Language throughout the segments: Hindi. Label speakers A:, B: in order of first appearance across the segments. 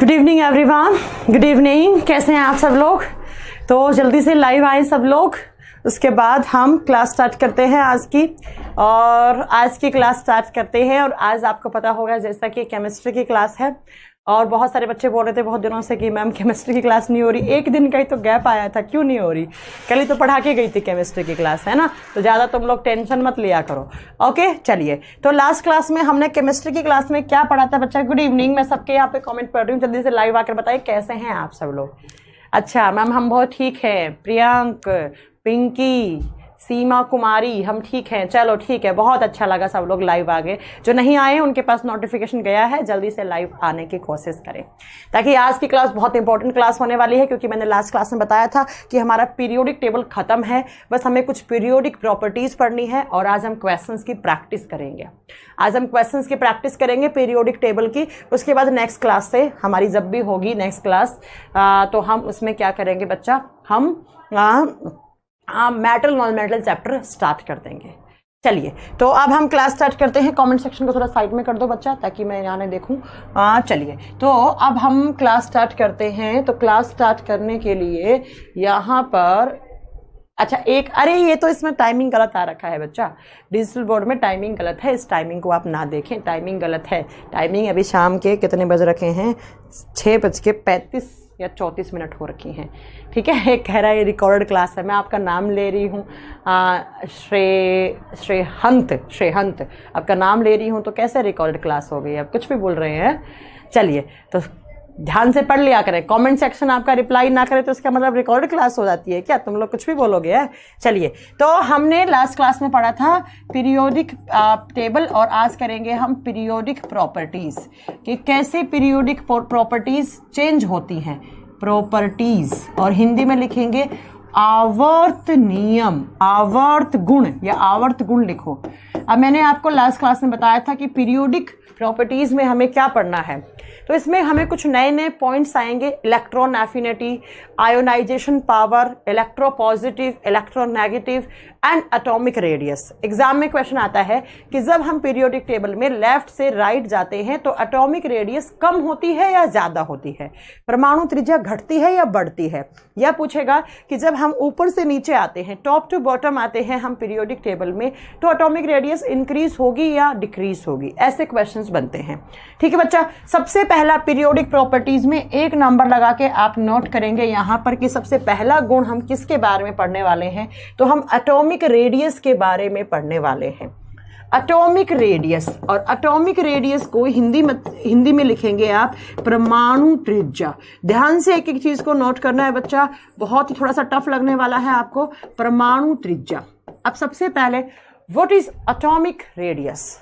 A: Good evening everyone, good evening. कैसे हैं आप सब लोग? तो जल्दी से लाइव आए सब लोग, उसके बाद हम क्लास स्टार्ट करते हैं आज की। और आज की क्लास स्टार्ट करते हैं। और आज आपको पता होगा जैसा कि केमिस्ट्री की क्लास है और बहुत सारे बच्चे बोल रहे थे बहुत दिनों से कि मैम केमिस्ट्री की क्लास नहीं हो रही। एक दिन का ही तो गैप आया था, क्यों नहीं हो रही? कल ही तो पढ़ा के गई थी केमिस्ट्री की क्लास, है ना? तो ज़्यादा तुम लोग टेंशन मत लिया करो। ओके, चलिए। तो लास्ट क्लास में हमने केमिस्ट्री की क्लास में क्या पढ़ा था बच्चा? Good evening. मैं सबके यहाँ पे कॉमेंट पढ़ रही हूँ, जल्दी से लाइव आकर बताइए कैसे हैं आप सब लोग। अच्छा मैम, हम बहुत ठीक हैं। प्रियंक, पिंकी, सीमा कुमारी, हम ठीक हैं। चलो ठीक है, बहुत अच्छा लगा सब लोग लाइव आ गए। जो नहीं आए उनके पास नोटिफिकेशन गया है, जल्दी से लाइव आने की कोशिश करें ताकि आज की क्लास बहुत इंपॉर्टेंट क्लास होने वाली है। क्योंकि मैंने लास्ट क्लास में बताया था कि हमारा पीरियोडिक टेबल खत्म है, बस हमें कुछ पीरियोडिक प्रॉपर्टीज पढ़नी है और आज हम क्वेश्चंस की प्रैक्टिस करेंगे। आज हम क्वेश्चंस की प्रैक्टिस करेंगे पीरियोडिक टेबल की। उसके बाद नेक्स्ट क्लास से हमारी जब भी होगी नेक्स्ट क्लास तो हम उसमें क्या करेंगे बच्चा, हम metal non metal chapter start कर देंगे। चलिए, तो अब हम क्लास स्टार्ट करते हैं। कमेंट सेक्शन को थोड़ा साइड में कर दो बच्चा, ताकि मैं यहाँ नहीं देखूँ। चलिए, तो अब हम क्लास स्टार्ट करते हैं। तो क्लास स्टार्ट करने के लिए यहाँ पर अच्छा अरे ये तो इसमें टाइमिंग गलत आ रखा है बच्चा। डिजिटल बोर्ड में टाइमिंग गलत है, इस टाइमिंग को आप ना देखें, टाइमिंग गलत है। टाइमिंग अभी शाम के कितने बज रखे हैं? 6:35 या 34 मिनट हो रखी हैं। ठीक है, एक कह रहा है ये रिकॉर्डेड क्लास है। मैं आपका नाम ले रही हूँ, श्रेहंत आपका नाम ले रही हूँ, तो कैसे रिकॉर्डेड क्लास हो गई? आप कुछ भी बोल रहे हैं। चलिए, तो ध्यान से पढ़ लिया करें। कमेंट सेक्शन आपका रिप्लाई ना करे तो इसका मतलब रिकॉर्डेड क्लास हो जाती है क्या? तुम लोग कुछ भी बोलोगे है? चलिए, तो हमने लास्ट क्लास में पढ़ा था पीरियोडिक टेबल और आज करेंगे हम पीरियोडिक प्रॉपर्टीज कि कैसे पीरियोडिक प्रॉपर्टीज चेंज होती हैं। प्रॉपर्टीज और हिंदी में लिखेंगे आवर्त नियम, आवर्त गुण या आवर्त गुण लिखो। अब मैंने आपको लास्ट क्लास में बताया था कि पीरियोडिक प्रॉपर्टीज में हमें क्या पढ़ना है। तो इसमें हमें कुछ नए नए पॉइंट्स आएंगे। Electron affinity, ionisation power, electropositive, electronegative and atomic radius. Exam में क्वेश्चन आता है कि जब हम पीरियोडिक टेबल में लेफ्ट से राइट जाते हैं तो एटॉमिक रेडियस कम होती है या ज्यादा होती है? परमाणु त्रिज्या घटती है या बढ़ती है? यह पूछेगा कि जब हम ऊपर से नीचे आते हैं, टॉप टू बॉटम आते हैं हम पीरियोडिक टेबल में, तो एटॉमिक रेडियस इंक्रीज होगी या डिक्रीज होगी? ऐसे क्वेश्चंस बनते हैं। ठीक है बच्चा, सबसे पहला पीरियोडिक प्रॉपर्टीज में एक नंबर लगा के आप नोट करेंगे यहाँ पर कि सबसे पहला गुण हम किसके बारे में पढ़ने वाले हैं। तो हम एटॉमिक रेडियस के बारे में पढ़ने वाले हैं। एटॉमिक रेडियस, और एटॉमिक रेडियस को हिंदी में लिखेंगे आप परमाणु त्रिज्या। ध्यान से एक एक चीज को नोट करना है बच्चा, बहुत ही थोड़ा सा टफ लगने वाला है आपको। परमाणु त्रिज्या। अब सबसे पहले what is atomic radius?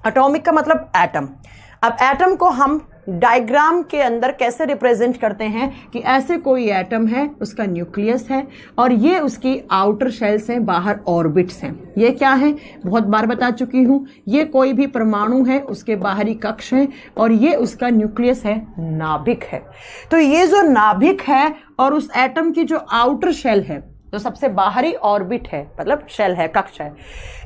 A: Atomic का मतलब एटम। अब एटम को हम डायग्राम के अंदर कैसे रिप्रेजेंट करते हैं कि ऐसे कोई एटम है, उसका न्यूक्लियस है और ये उसकी आउटर शेल्स हैं, बाहर ऑर्बिट्स हैं। ये क्या है? बहुत बार बता चुकी हूं। ये कोई भी परमाणु है, उसके बाहरी कक्ष है और ये उसका न्यूक्लियस है, नाभिक है। तो ये जो नाभिक है और उस एटम की जो आउटर शेल है, जो सबसे बाहरी ऑर्बिट है, मतलब शेल है, कक्ष है,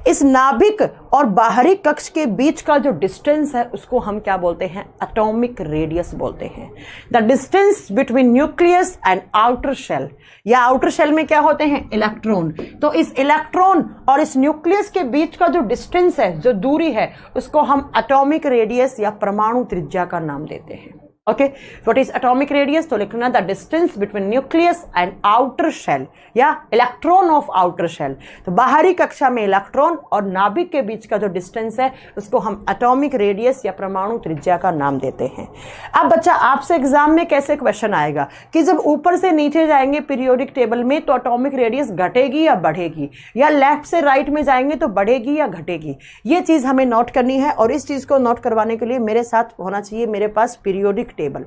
A: इस नाभिक और बाहरी कक्ष के बीच का जो डिस्टेंस है उसको हम क्या बोलते हैं? एटॉमिक रेडियस बोलते हैं। The distance between nucleus and outer shell. या आउटर शेल में क्या होते हैं? इलेक्ट्रॉन। तो इस इलेक्ट्रॉन और इस न्यूक्लियस के बीच का जो डिस्टेंस है, जो दूरी है, उसको हम एटॉमिक रेडियस या परमाणु त्रिज्या का नाम देते हैं। Okay, what is atomic radius? तो लिखना the distance between nucleus and outer shell या इलेक्ट्रॉन ऑफ आउटर शेल। तो बाहरी कक्षा में इलेक्ट्रॉन और नाभिक के बीच का जो डिस्टेंस है उसको हम एटॉमिक रेडियस या परमाणु त्रिज्या का नाम देते हैं। अब बच्चा, आपसे एग्जाम में कैसे क्वेश्चन आएगा कि जब ऊपर से नीचे जाएंगे पीरियोडिक टेबल में तो एटॉमिक रेडियस घटेगी या बढ़ेगी, या लेफ्ट से राइट में जाएंगे तो बढ़ेगी या घटेगी? ये चीज हमें नोट करनी है। और इस चीज को नोट करवाने के लिए मेरे साथ होना चाहिए मेरे पास पीरियोडिक टेबल।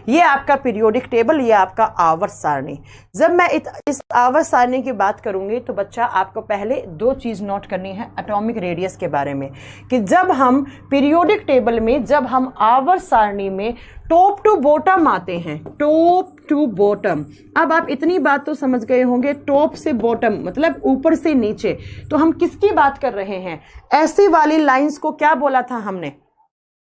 A: ये आपका पीरियोडिक टेबल, ये आपका आवर्त सारणी। जब मैं इस आवर्त सारणी की बात करूंगी तो बच्चा आपको पहले दो चीज नोट करनी है एटॉमिक रेडियस के बारे में कि जब हम पीरियोडिक टेबल में, जब हम आवर्त सारणी में टॉप टू बॉटम आते हैं, टॉप टू बॉटम। अब आप इतनी बात तो समझ गए होंगे, टॉप से बॉटम मतलब ऊपर से नीचे। तो हम किसकी बात कर रहे हैं? ऐसी वाली लाइंस को क्या बोला था हमने?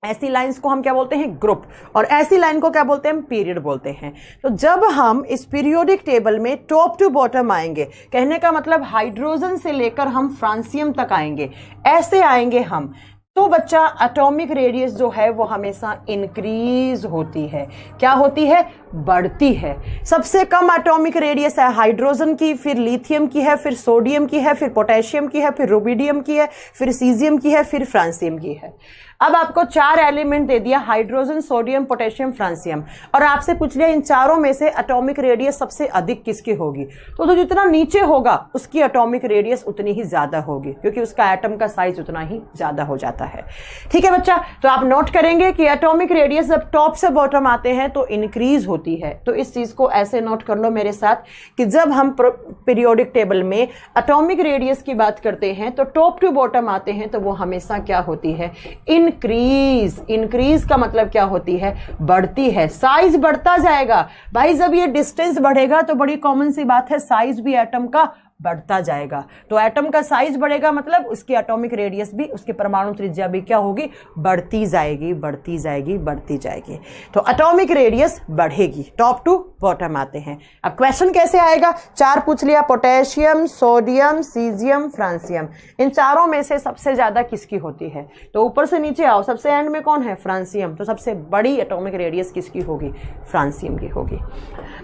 A: ऐसी लाइंस को हम क्या बोलते हैं, ग्रुप, और ऐसी लाइन को क्या बोलते हैं, हम पीरियड बोलते हैं। तो जब हम इस पीरियोडिक टेबल में टॉप टू बॉटम आएंगे, कहने का मतलब हाइड्रोजन से लेकर हम फ्रांसियम तक आएंगे, ऐसे आएंगे हम, तो बच्चा एटॉमिक रेडियस जो है वो हमेशा इंक्रीज होती है। क्या होती है, बढ़ती है। सबसे कम एटॉमिक रेडियस है हाइड्रोजन की, फिर लिथियम की है, फिर सोडियम की है, फिर पोटेशियम की है, फिर रुबिडियम की है, फिर सीजियम की है, फिर फ्रांसियम की है। अब आपको 4 एलिमेंट दे दिया, हाइड्रोजन, सोडियम, पोटेशियम, फ्रांसियम, और आपसे पूछ लिया इन चारों में से एटॉमिक रेडियस सबसे अधिक किसकी होगी, तो जितना नीचे होगा उसकी एटॉमिक रेडियस उतनी ही ज्यादा होगी, क्योंकि उसका एटम का साइज उतना ही ज्यादा हो जाता है। ठीक है बच्चा, तो आप नोट करेंगे कि एटॉमिक रेडियस जब टॉप से बॉटम आते हैं तो इंक्रीज होती है। तो इस चीज को ऐसे नोट कर लो मेरे साथ कि जब हम पीरियोडिक टेबल में एटॉमिक रेडियस की बात करते हैं तो टॉप टू बॉटम आते हैं तो वो हमेशा क्या होती है, इंक्रीज। इंक्रीज का मतलब क्या होती है, बढ़ती है, साइज बढ़ता जाएगा। भाई जब ये डिस्टेंस बढ़ेगा तो बड़ी कॉमन सी बात है, साइज भी एटम का बढ़ता जाएगा। तो एटम का साइज बढ़ेगा मतलब उसकी एटॉमिक रेडियस भी, उसकी परमाणु त्रिज्या भी क्या होगी, बढ़ती जाएगी, बढ़ती जाएगी, बढ़ती जाएगी। तो एटॉमिक रेडियस बढ़ेगी, टॉप टू बॉटम आते हैं। अब क्वेश्चन कैसे आएगा, 4 पूछ लिया, पोटेशियम, सोडियम, सीजियम, फ्रांसियम, इन चारों में से सबसे ज्यादा किसकी होती है, तो ऊपर से नीचे आओ, सबसे एंड में कौन है, फ्रांसियम, तो सबसे बड़ी एटॉमिक रेडियस किसकी होगी, फ्रांसियम की होगी।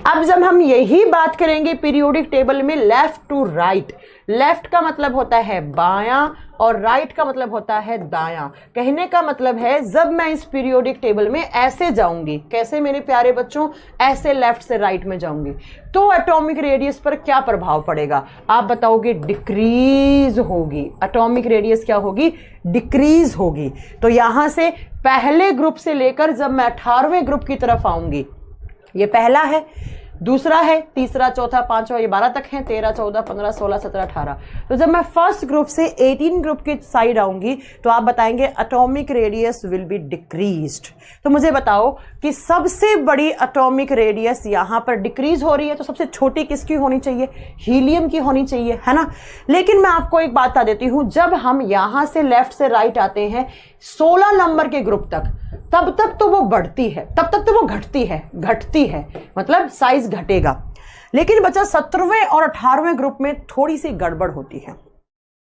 A: अब जब हम यही बात करेंगे पीरियोडिक टेबल में लेफ्ट टू राइट, लेफ्ट का मतलब होता है बायां और राइट का मतलब होता है दायां। कहने का मतलब है जब मैं इस पीरियोडिक टेबल में ऐसे जाऊंगी, कैसे मेरे प्यारे बच्चों, ऐसे लेफ्ट से राइट में जाऊंगी, तो एटॉमिक रेडियस पर क्या प्रभाव पड़ेगा, आप बताओगे, डिक्रीज होगी। एटॉमिक रेडियस क्या होगी, डिक्रीज होगी। तो यहां से पहले ग्रुप से लेकर जब मैं 18वें ग्रुप की तरफ आऊंगी, ये पहला है, दूसरा है, तीसरा, चौथा, पांचवा, ये 12 तक है, 13, 14, 15, 16, 17, 18। तो जब मैं फर्स्ट ग्रुप से 18 ग्रुप की साइड आऊंगी तो आप बताएंगे atomic radius will be decreased. तो मुझे बताओ कि सबसे बड़ी एटॉमिक रेडियस यहां पर डिक्रीज हो रही है, तो सबसे छोटी किसकी होनी चाहिए, हीलियम की होनी चाहिए, है ना। लेकिन मैं आपको एक बात बता देती हूं, जब हम यहां से लेफ्ट से राइट आते हैं 16 नंबर के ग्रुप तक, तब तक तो वो बढ़ती है, तब तक तो वो घटती है, मतलब साइज घटेगा। लेकिन बच्चा 17वें और 18वें ग्रुप में थोड़ी सी गड़बड़ होती है।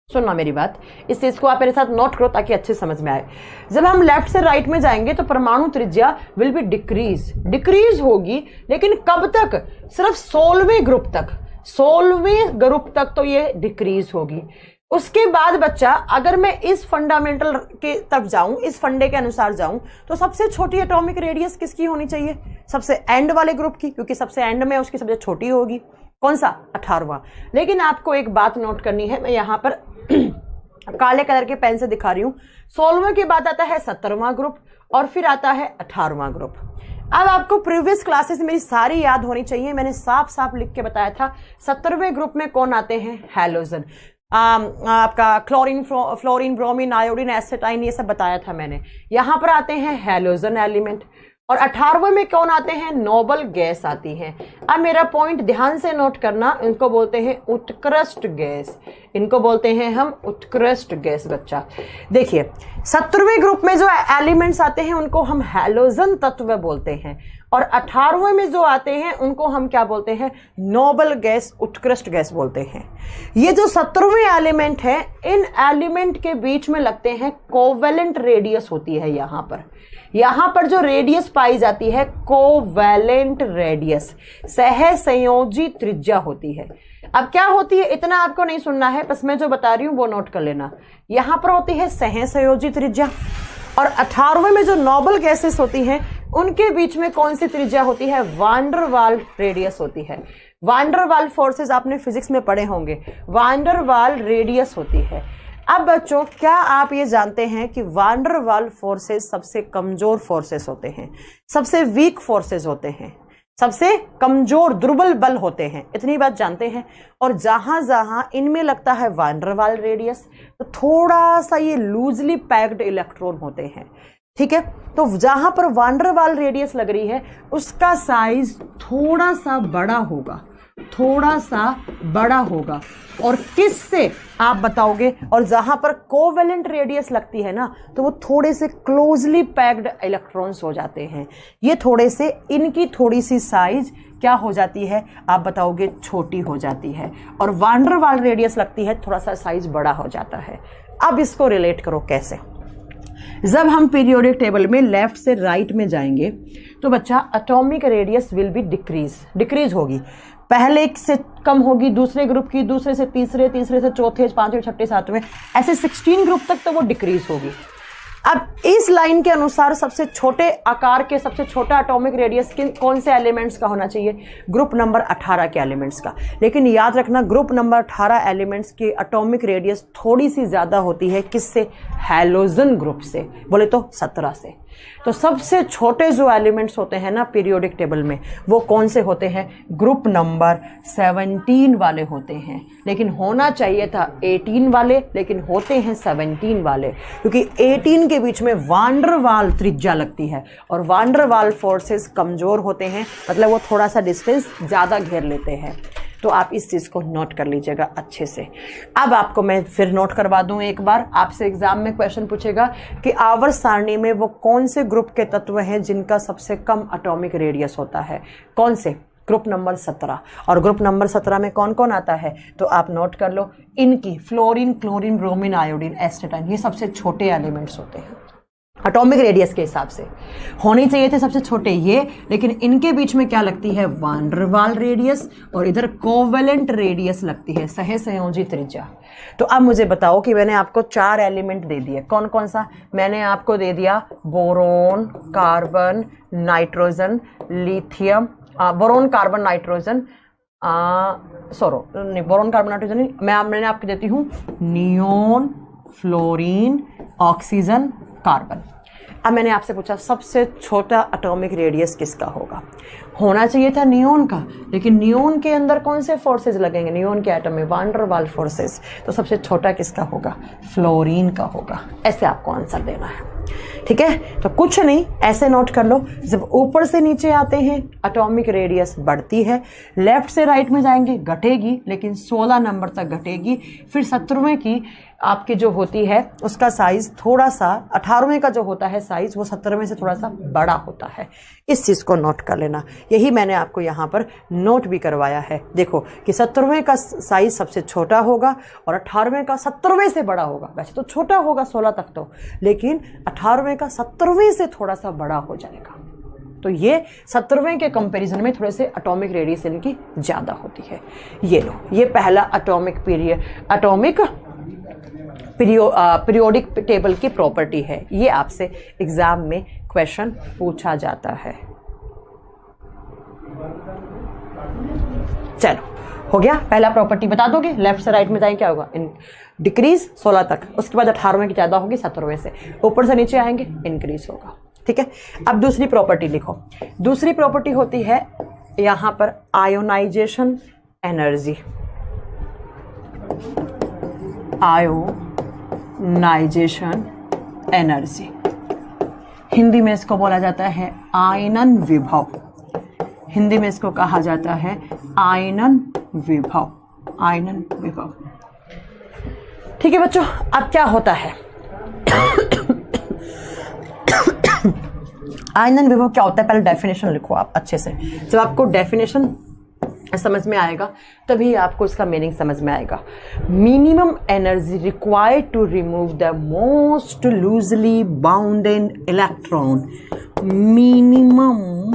A: सुनना मेरी बात, इस चीज को आप मेरे साथ नोट करो ताकि अच्छे समझ में आए। जब हम लेफ्ट से राइट में जाएंगे तो परमाणु त्रिज्या विल बी डिक्रीज होगी, लेकिन कब तक, सिर्फ 16वें ग्रुप तक, 16वें ग्रुप तक तो ये डिक्रीज होगी। उसके बाद बच्चा अगर मैं इस फंडामेंटल के तरफ जाऊं, इस फंडे के अनुसार जाऊं, तो सबसे छोटी एटॉमिक रेडियस किसकी होनी चाहिए, सबसे एंड वाले ग्रुप की, क्योंकि सबसे एंड में उसकी सबसे छोटी होगी। कौन सा, 18वां। लेकिन आपको एक बात नोट करनी है, मैं यहां पर काले कलर के पेन से दिखा रही हूं। 16वें के बाद आता है 17वां ग्रुप और फिर आता है 18वां ग्रुप। अब आपको प्रीवियस क्लासेस मेरी सारी याद होनी चाहिए, मैंने साफ साफ लिख के बताया था। 17वें ग्रुप में कौन आते हैं, हैलोजन, आपका क्लोरीन, फ्लोरीन, ब्रोमीन, आयोडीन, एसिटाइन, ये सब बताया था मैंने। यहां पर आते हैं हैलोजन एलिमेंट। और 18वें में कौन आते हैं, नोबल गैस आती है। अब मेरा पॉइंट ध्यान से नोट करना, इनको बोलते हैं उत्कृष्ट गैस, इनको बोलते हैं हम उत्कृष्ट गैस। बच्चा देखिए 17वें ग्रुप में जो एलिमेंट्स आते हैं उनको हम हैलोजन तत्व बोलते हैं, और 18वें में जो आते हैं उनको हम क्या बोलते हैं, नोबल गैस, उत्कृष्ट गैस बोलते हैं। ये जो 17वें एलिमेंट है, इन एलिमेंट के बीच में लगते हैं कोवेलेंट रेडियस होती है। यहां पर जो रेडियस पाई जाती है कोवेलेंट रेडियस, सहसंयोजी त्रिज्या होती है। अब क्या होती है इतना आपको नहीं सुनना है, बस मैं जो बता रही हूं वो नोट कर लेना। यहां पर होती है सहसंयोजी त्रिज्या, और 18वें में जो नोबल गैसेस होती हैं उनके बीच में कौन सी त्रिज्या होती है, वान डर वाल रेडियस होती है। वान डर वाल फोर्सेस आपने फिजिक्स में पढ़े होंगे, वान डर वाल रेडियस होती है। अब बच्चों क्या आप ये जानते हैं कि वान डर वाल फोर्सेस सबसे कमजोर फोर्सेस होते हैं, सबसे वीक फोर्सेस होते हैं, सबसे कमजोर दुर्बल बल होते हैं, इतनी बात जानते हैं। और जहां जहां इनमें लगता है वान डर वाल रेडियस, तो थोड़ा सा ये लूजली पैक्ड इलेक्ट्रॉन होते हैं, ठीक है। तो जहां पर वान डर वाल रेडियस लग रही है उसका साइज थोड़ा सा बड़ा होगा, थोड़ा सा बड़ा होगा। और किससे आप बताओगे? और जहां पर कोवेलेंट रेडियस लगती है ना, तो वो थोड़े से क्लोजली पैक्ड इलेक्ट्रॉन्स हो जाते हैं। ये थोड़े से, इनकी थोड़ी सी साइज क्या हो जाती है आप बताओगे? छोटी हो जाती है। और वांडर वाल रेडियस लगती है, थोड़ा सा साइज बड़ा हो जाता है। अब इसको रिलेट करो कैसे? जब हम पीरियोडिक टेबल में लेफ्ट से राइट में जाएंगे तो बच्चा atomic radius will be decrease होगी। पहले से कम होगी, दूसरे ग्रुप की, दूसरे से तीसरे, तीसरे से चौथे, पांचवें, छठे, सातवें, ऐसे 16 ग्रुप तक तो वो डिक्रीज होगी। अब इस लाइन के अनुसार सबसे छोटे आकार के, सबसे छोटा एटॉमिक रेडियस कौन से एलिमेंट्स का होना चाहिए? ग्रुप नंबर 18 के एलिमेंट्स का। लेकिन याद रखना, ग्रुप नंबर 18 एलिमेंट्स की एटॉमिक रेडियस थोड़ी सी ज्यादा होती है। किससे? हैलोजन ग्रुप से। बोले तो 17 से। तो सबसे छोटे जो एलिमेंट्स होते हैं ना पीरियोडिक टेबल में, वो कौन से होते हैं? ग्रुप नंबर 17 वाले होते हैं। लेकिन होना चाहिए था 18 वाले, लेकिन होते हैं 17 वाले, क्योंकि 18 के बीच में वांडर वाल त्रिज्या लगती है और वांडर वाल फोर्सेस कमजोर होते हैं, मतलब वो थोड़ा सा डिस्टेंस ज्यादा घेर लेते हैं। तो आप इस चीज को नोट कर लीजिएगा अच्छे से। अब आपको मैं फिर नोट करवा दूं एक बार, आपसे एग्जाम में क्वेश्चन पूछेगा कि आवर्त सारणी में वो कौन से ग्रुप के तत्व हैं जिनका सबसे कम एटॉमिक रेडियस होता है? कौन से? Group number 17। और ग्रुप नंबर 17 में कौन कौन आता है? तो आप नोट कर लो, इनकी fluorine, chlorine, bromine, iodine, astatine, ये सबसे छोटे एलिमेंट्स होते हैं एटॉमिक रेडियस के हिसाब से। होने चाहिए थे सबसे छोटे ये, लेकिन इनके बीच में क्या लगती है? वांडर वाल रेडियस, और इधर कोवेलेंट रेडियस लगती है, सहसंयोजी त्रिज्या। तो अब मुझे बताओ कि मैंने आपको 4 एलिमेंट दे दिए, कौन कौन सा? मैंने आपको दे दिया boron, carbon, nitrogen, lithium, boron, carbon, nitrogen, boron, carbon, nitrogen नहीं, मैंने आपको देती हूं नियोन, फ्लोरीन, ऑक्सीजन, कार्बन। अब मैंने आपसे पूछा सबसे छोटा एटॉमिक रेडियस किसका होगा? होना चाहिए था नियोन का, लेकिन नियोन के अंदर कौन से फोर्सेस लगेंगे? नियोन के एटम में वांडर वाल फोर्सेस। तो सबसे छोटा किसका होगा? फ्लोरीन का होगा। ऐसे आपको आंसर देना है, ठीक है? तो कुछ नहीं, ऐसे नोट कर लो, जब ऊपर से नीचे आते हैं एटॉमिक रेडियस बढ़ती है, लेफ्ट से राइट में जाएंगे घटेगी, लेकिन 16 नंबर तक घटेगी। फिर 17वें की आपकी जो होती है उसका साइज थोड़ा सा, 18वें का जो होता है साइज, वो 17वें से थोड़ा सा बड़ा होता है। इस चीज को नोट कर लेना, यही मैंने आपको यहाँ पर नोट भी करवाया है। देखो कि 17वें का साइज सबसे छोटा होगा और 18वें का 17वें से बड़ा होगा। वैसे तो छोटा होगा 16 तक तो, लेकिन 18वें का 17वें से थोड़ा सा बड़ा हो जाएगा। तो ये 17वें के कंपैरिजन में थोड़े से एटॉमिक रेडियस इनकी ज्यादा होती है। ये लो, ये पहला एटॉमिक पीरियोडिक टेबल की प्रॉपर्टी है। ये आपसे एग्जाम में क्वेश्चन पूछा जाता है। चलो, हो गया? पहला प्रॉपर्टी बता दोगे? लेफ्ट से राइट में जाएंगे क्या होगा? डिक्रीज 16 तक, उसके बाद 18वें की ज्यादा होगी 17वें से, ऊपर से नीचे आएंगे इंक्रीज होगा, ठीक है? अब दूसरी प्रॉपर्टी लिखो। दूसरी प्रॉपर्टी होती है यहां पर ionisation energy. Ionisation energy, Hindi में इसको बोला जाता है आयनन विभव। हिंदी में इसको कहा जाता है आयनन विभव। आयनन विभव, ठीक है बच्चों? अब क्या होता है? आयनन विभव क्या होता है? पहले डेफिनेशन लिखो आप अच्छे से। जब आपको डेफिनेशन समझ में आएगा तभी आपको इसका मीनिंग समझ में आएगा। Minimum energy required to remove the most loosely bounded electron. Minimum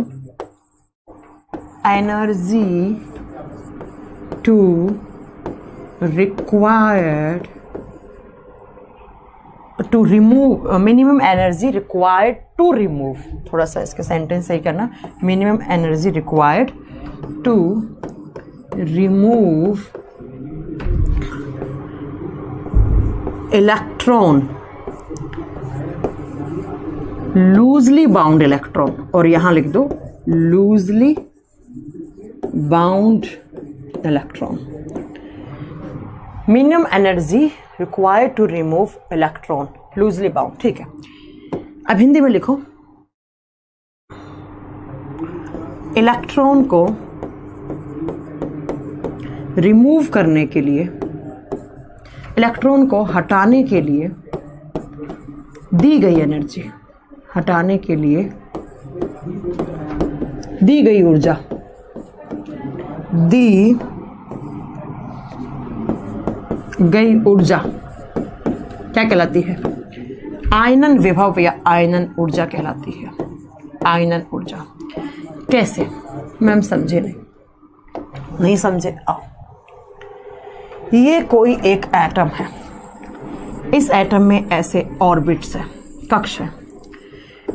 A: energy to required to remove, minimum energy required to remove, थोड़ा सा इसके सेंटेंस सही करना, minimum energy required to remove electron, loosely bound electron, और यहां लिख दो loosely bound electron. Minimum energy required to remove electron loosely bound, ठीक है? अब हिंदी में लिखो, इलेक्ट्रॉन को रिमूव करने के लिए, इलेक्ट्रॉन को हटाने के लिए दी गई एनर्जी, हटाने के लिए दी गई ऊर्जा, दी गई ऊर्जा क्या कहलाती है? आयनन विभव या आयनन ऊर्जा कहलाती है। आयनन ऊर्जा कैसे? मैम समझे नहीं समझे? आओ, ये कोई एक एटम है, इस एटम में ऐसे ऑर्बिट्स है, कक्ष है,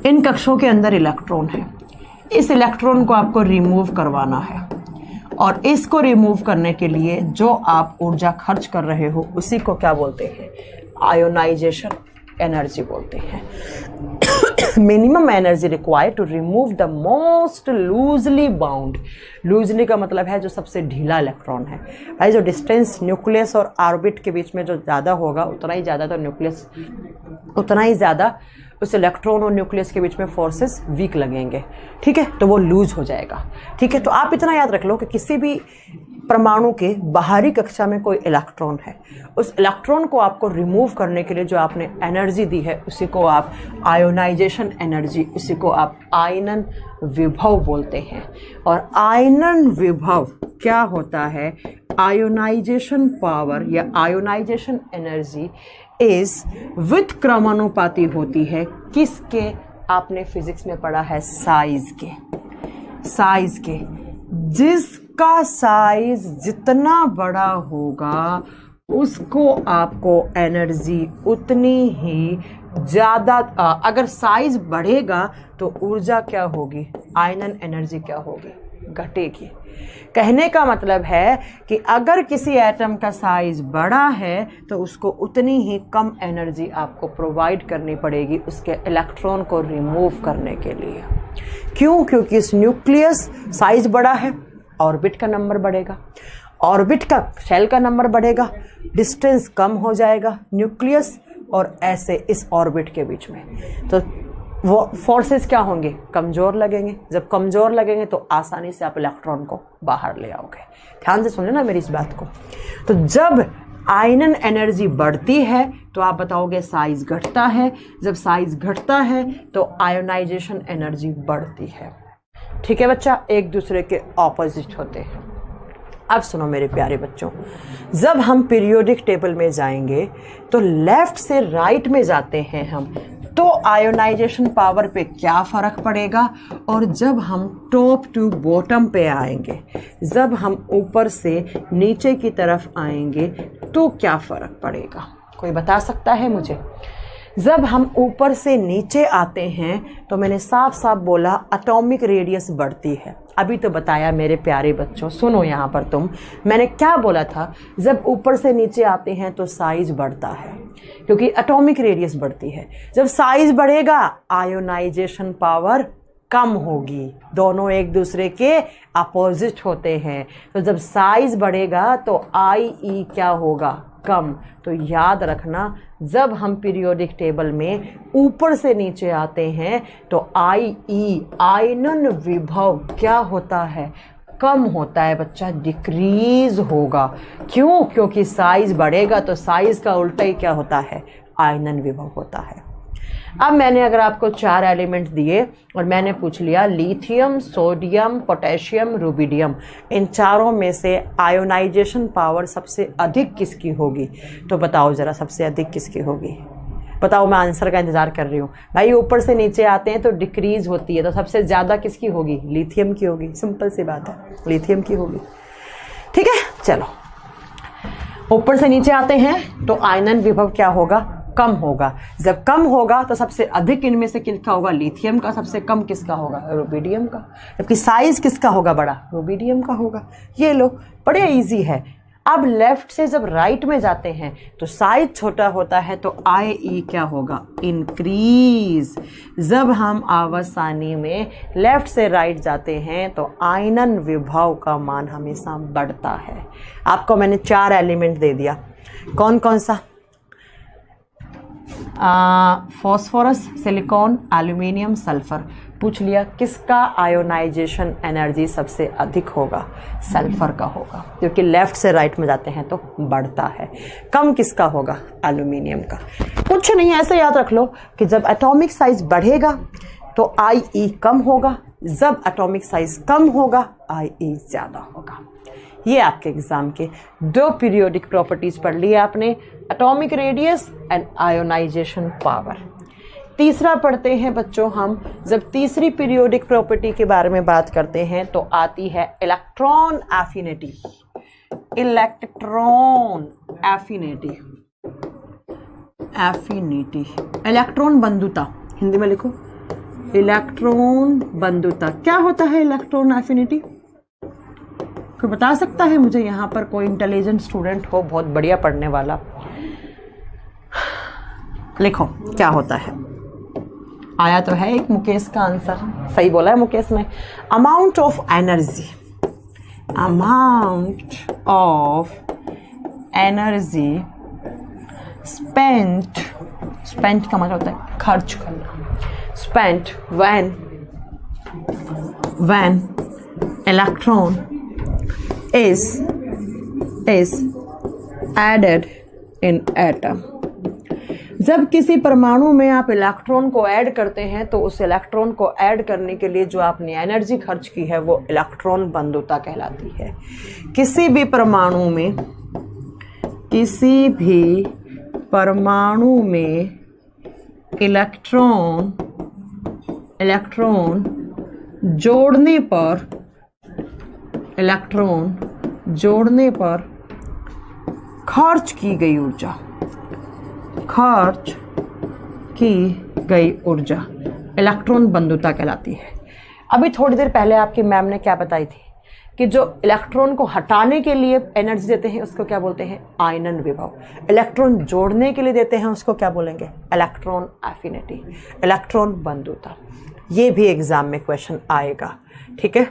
A: इन कक्षों के अंदर इलेक्ट्रॉन है। इस इलेक्ट्रॉन को आपको रिमूव करवाना है और इसको रिमूव करने के लिए जो आप ऊर्जा खर्च कर रहे हो उसी को क्या बोलते हैं? आयोनाइजेशन एनर्जी बोलते हैं। Minimum energy required to remove the most loosely bound, loosely का मतलब है जो सबसे ढीला इलेक्ट्रॉन है भाई। जो डिस्टेंस न्यूक्लियस और ऑर्बिट के बीच में जो ज़्यादा होगा उतना ही ज़्यादा, तो न्यूक्लियस उतना ही ज़्यादा उस इलेक्ट्रॉन और न्यूक्लियस के बीच में फोर्सेस वीक लगेंगे, ठीक है, तो वो लूज हो जाएगा, ठीक है। तो आप इतना याद रख लो कि किसी भी परमाणु के बाहरी कक्षा में कोई इलेक्ट्रॉन है, उस इलेक्ट्रॉन को आपको रिमूव करने के लिए जो आपने एनर्जी दी है उसी को आप आयोनाइजेशन एनर्जी, उसी को आप आयनन विभव बोलते हैं। और आयनन विभव क्या होता है? आयोनाइजेशन पावर या आयोनाइजेशन एनर्जी इज विथ क्रमानुपाती होती है किसके? आपने फिजिक्स में पढ़ा है साइज के, साइज के। जिसका साइज जितना बड़ा होगा उसको आपको एनर्जी उतनी ही ज़्यादा, अगर साइज बढ़ेगा तो ऊर्जा क्या होगी? आयनन एनर्जी क्या होगी? घटेगी। कहने का मतलब है कि अगर किसी एटम का साइज बड़ा है तो उसको उतनी ही कम एनर्जी आपको प्रोवाइड करनी पड़ेगी उसके इलेक्ट्रॉन को रिमूव करने के लिए। क्यों? क्योंकि इस न्यूक्लियस साइज बड़ा है, ऑर्बिट का नंबर बढ़ेगा, ऑर्बिट का शेल का नंबर बढ़ेगा, डिस्टेंस कम हो जाएगा न्यूक्लियस और ऐसे इस ऑर्बिट के बीच में, तो वो फोर्सेस क्या होंगे? कमज़ोर लगेंगे। जब कमज़ोर लगेंगे तो आसानी से आप इलेक्ट्रॉन को बाहर ले आओगे। ध्यान से सुनिए ना मेरी इस बात को। तो जब आयनन एनर्जी बढ़ती है तो आप बताओगे साइज घटता है, जब साइज घटता है तो आयोनाइजेशन एनर्जी बढ़ती है, ठीक है बच्चा, एक दूसरे के ऑपोजिट होते हैं। अब सुनो मेरे प्यारे बच्चों, जब हम पीरियोडिक टेबल में जाएंगे तो लेफ्ट से राइट में जाते हैं हम, तो आयोनाइजेशन पावर पे क्या फ़र्क पड़ेगा? और जब हम टॉप टू बॉटम पे आएंगे, जब हम ऊपर से नीचे की तरफ आएंगे तो क्या फ़र्क पड़ेगा? कोई बता सकता है मुझे? जब हम ऊपर से नीचे आते हैं तो मैंने साफ साफ बोला एटॉमिक रेडियस बढ़ती है। अभी तो बताया मेरे प्यारे बच्चों, सुनो यहाँ पर तुम, मैंने क्या बोला था? जब ऊपर से नीचे आते हैं तो साइज बढ़ता है क्योंकि एटॉमिक रेडियस बढ़ती है। जब साइज बढ़ेगा आयोनाइजेशन पावर कम होगी, दोनों एक दूसरे के अपोजिट होते हैं। तो जब साइज बढ़ेगा तो IE क्या होगा? कम। तो याद रखना, जब हम पीरियोडिक टेबल में ऊपर से नीचे आते हैं तो IE आयनन विभव क्या होता है? कम होता है बच्चा, डिक्रीज होगा। क्यों? क्योंकि साइज बढ़ेगा तो साइज का उल्टा ही क्या होता है? आयनन विभव होता है। अब मैंने अगर आपको 4 एलिमेंट दिए और मैंने पूछ लिया लिथियम, सोडियम, पोटेशियम, रुबिडियम, इन चारों में से आयोनाइजेशन पावर सबसे अधिक किसकी होगी? तो बताओ ज़रा, सबसे अधिक किसकी होगी? बताओ, मैं आंसर का इंतज़ार कर रही हूँ। भाई ऊपर से नीचे आते हैं तो डिक्रीज होती है, तो सबसे ज़्यादा किसकी होगी? लिथियम की होगी। सिंपल सी बात है, लिथियम की होगी, ठीक है। चलो, ऊपर से नीचे आते हैं तो आयनन विभव क्या होगा? कम होगा। जब कम होगा तो सबसे अधिक इनमें से किसका होगा? लिथियम का। सबसे कम किसका होगा? रुबिडियम का। जबकि साइज किसका होगा बड़ा? रुबिडियम का होगा। ये लो, बड़े इजी है। अब लेफ्ट से जब राइट में जाते हैं तो साइज छोटा होता है तो IE क्या होगा? इंक्रीज। जब हम आवर्सानी में लेफ्ट से राइट जाते हैं तो आयनन विभव का मान हमेशा बढ़ता है। आपको मैंने 4 एलिमेंट दे दिया। कौन कौन सा? Phosphorus, silicon, aluminium, sulphur. पूछ लिया किसका आयोनाइजेशन एनर्जी सबसे अधिक होगा, सल्फर का होगा, क्योंकि लेफ्ट से राइट में जाते हैं तो बढ़ता है। कम किसका होगा, एल्यूमिनियम का। कुछ नहीं, ऐसे याद रख लो कि जब एटॉमिक साइज बढ़ेगा तो IE कम होगा, जब एटॉमिक साइज कम होगा IE ज़्यादा होगा। ये आपके एग्जाम के 2 पीरियोडिक प्रॉपर्टीज पढ़ लिए आपने, atomic radius and ionization power. तीसरा पढ़ते हैं बच्चों हम, जब तीसरी पीरियोडिक प्रॉपर्टी के बारे में बात करते हैं तो आती है electron affinity. Electron affinity, affinity, electron बंधुता, हिंदी में लिखो इलेक्ट्रॉन बंधुता। क्या होता है इलेक्ट्रॉन एफिनिटी? कोई बता सकता है मुझे? यहाँ पर कोई इंटेलिजेंट स्टूडेंट हो, बहुत बढ़िया पढ़ने वाला, लिखो क्या होता है। आया तो है एक मुकेश का आंसर, सही बोला है मुकेश ने। Amount of energy, amount of energy spent, spent का मतलब होता है खर्च करना, spent when electron is added in atom। जब किसी परमाणु में आप इलेक्ट्रॉन को ऐड करते हैं तो उस इलेक्ट्रॉन को ऐड करने के लिए जो आपने एनर्जी खर्च की है वो इलेक्ट्रॉन बंधुता कहलाती है। किसी भी परमाणु में, किसी भी परमाणु में इलेक्ट्रॉन जोड़ने पर, इलेक्ट्रॉन जोड़ने पर खर्च की गई ऊर्जा, खर्च की गई ऊर्जा इलेक्ट्रॉन बंधुता कहलाती है। अभी थोड़ी देर पहले आपकी मैम ने क्या बताई थी कि जो इलेक्ट्रॉन को हटाने के लिए एनर्जी देते हैं उसको क्या बोलते हैं, आयनन विभव। इलेक्ट्रॉन जोड़ने के लिए देते हैं उसको क्या बोलेंगे, इलेक्ट्रॉन एफिनिटी, इलेक्ट्रॉन बंधुता। ये भी एग्जाम में क्वेश्चन आएगा, ठीक है।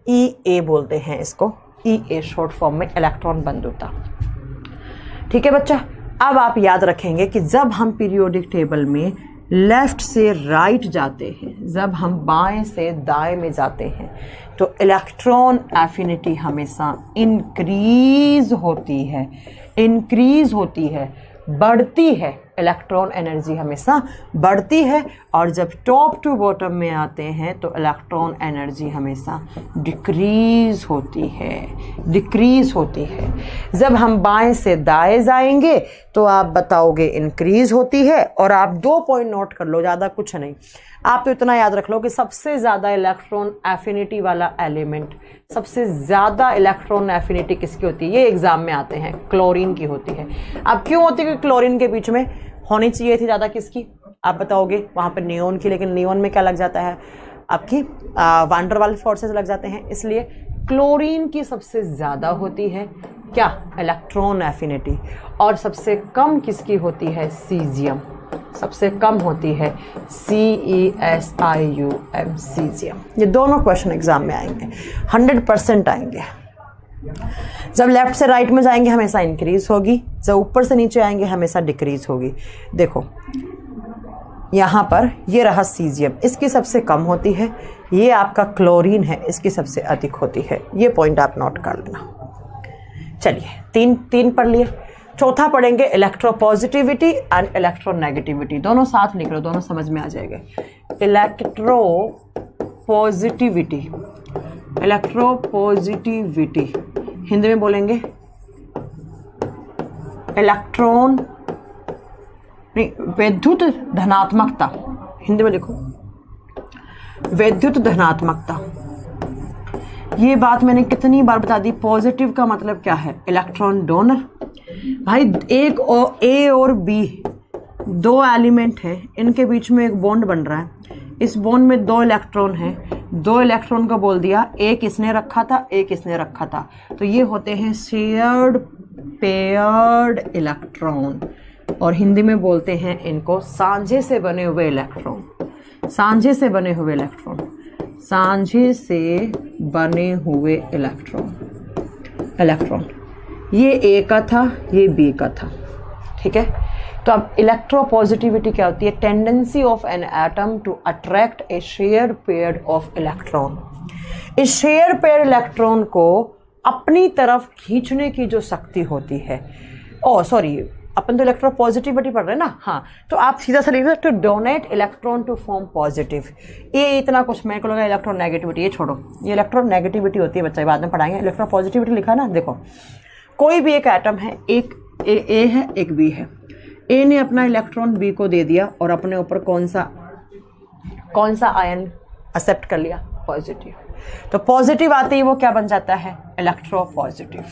A: EA बोलते हैं इसको, EA शॉर्ट फॉर्म में, इलेक्ट्रॉन बंधुता, ठीक है बच्चा। अब आप याद रखेंगे कि जब हम पीरियोडिक टेबल में लेफ्ट से राइट जाते हैं, जब हम बाएं से दाएं में जाते हैं तो इलेक्ट्रॉन एफिनिटी हमेशा इंक्रीज होती है, इंक्रीज होती है, बढ़ती है। इलेक्ट्रॉन एनर्जी हमेशा बढ़ती है। और जब टॉप टू बॉटम में आते हैं तो इलेक्ट्रॉन एनर्जी हमेशा डिक्रीज होती है, डिक्रीज होती है। जब हम बाएं से दाएं जाएंगे तो आप बताओगे इंक्रीज होती है। और आप 2 पॉइंट नोट कर लो, ज़्यादा कुछ नहीं, आप तो इतना याद रख लो कि सबसे ज़्यादा इलेक्ट्रॉन एफिनिटी वाला एलिमेंट, सबसे ज़्यादा इलेक्ट्रॉन एफिनिटी किसकी होती है, ये एग्जाम में आते हैं, क्लोरीन की होती है। अब क्यों होती है? क्योंकि क्लोरीन के बीच में होनी चाहिए थी ज़्यादा किसकी, आप बताओगे, वहाँ पर नियोन की, लेकिन नियोन में क्या लग जाता है आपकी, वान डर वाल्स फोर्सेस लग जाते हैं, इसलिए क्लोरीन की सबसे ज़्यादा होती है क्या, इलेक्ट्रॉन एफिनिटी। और सबसे कम किसकी होती है, सीजियम, सबसे कम होती है CESIUM, सीजियम। ये दोनों क्वेश्चन एग्जाम में आएंगे, 100% आएंगे। जब लेफ्ट से राइट में जाएंगे हमेशा इंक्रीज होगी, जब ऊपर से नीचे आएंगे हमेशा डिक्रीज होगी। देखो यहाँ पर ये रहा सीजियम, इसकी सबसे कम होती है, ये आपका क्लोरीन है, इसकी सबसे अधिक होती है। ये पॉइंट आप नोट कर लेना। चलिए तीन पढ़ लिए। चौथा पढ़ेंगे इलेक्ट्रोपॉजिटिविटी एंड इलेक्ट्रोनेगेटिविटी। दोनों साथ लिख लो, दोनों समझ में आ जाएगा। इलेक्ट्रोपॉजिटिविटी, इलेक्ट्रोपॉजिटिविटी हिंदी में बोलेंगे इलेक्ट्रॉन, वैद्युत धनात्मकता, हिंदी में लिखो वैद्युत धनात्मकता। ये बात मैंने कितनी बार बता दी। पॉजिटिव का मतलब क्या है, इलेक्ट्रॉन डोनर। भाई एक ए और बी 2 एलिमेंट है, इनके बीच में एक बॉन्ड बन रहा है, इस बॉन्ड में 2 इलेक्ट्रॉन है, 2 इलेक्ट्रॉन को बोल दिया, एक इसने रखा था, एक इसने रखा था, तो ये होते हैं शेयर्ड पेयर्ड इलेक्ट्रॉन। और हिंदी में बोलते हैं इनको सांझे से बने हुए इलेक्ट्रॉन, सांझे से बने हुए इलेक्ट्रॉन, सांझे से बने हुए इलेक्ट्रॉन। इलेक्ट्रॉन ये ए का था, ये बी का था, ठीक है। तो अब इलेक्ट्रोपॉजिटिविटी क्या होती है? Tendency of an atom to attract a share pair of electron. इस शेयर पेयर इलेक्ट्रॉन को अपनी तरफ खींचने की जो शक्ति होती है, अपन तो इलेक्ट्रोपॉजिटिविटी पढ़ रहे हैं ना, हाँ, तो आप सीधा सा लिख सकते हो donate electron to form positive. ये इतना कुछ मेरे को लगा इलेक्ट्रॉन नेगेटिविटी, ये छोड़ो, ये इलेक्ट्रॉन नेगेटिविटी होती है बच्चा, बाद में पढ़ाएंगे। इलेक्ट्रोपॉजिटिविटी लिखा है ना, देखो कोई भी एक एटम है, एक ए है एक बी है, ए ने अपना इलेक्ट्रॉन बी को दे दिया और अपने ऊपर कौन सा आयन एक्सेप्ट कर लिया? पॉजिटिव। तो पॉजिटिव आते ही वो क्या बन जाता है? इलेक्ट्रोपॉजिटिव।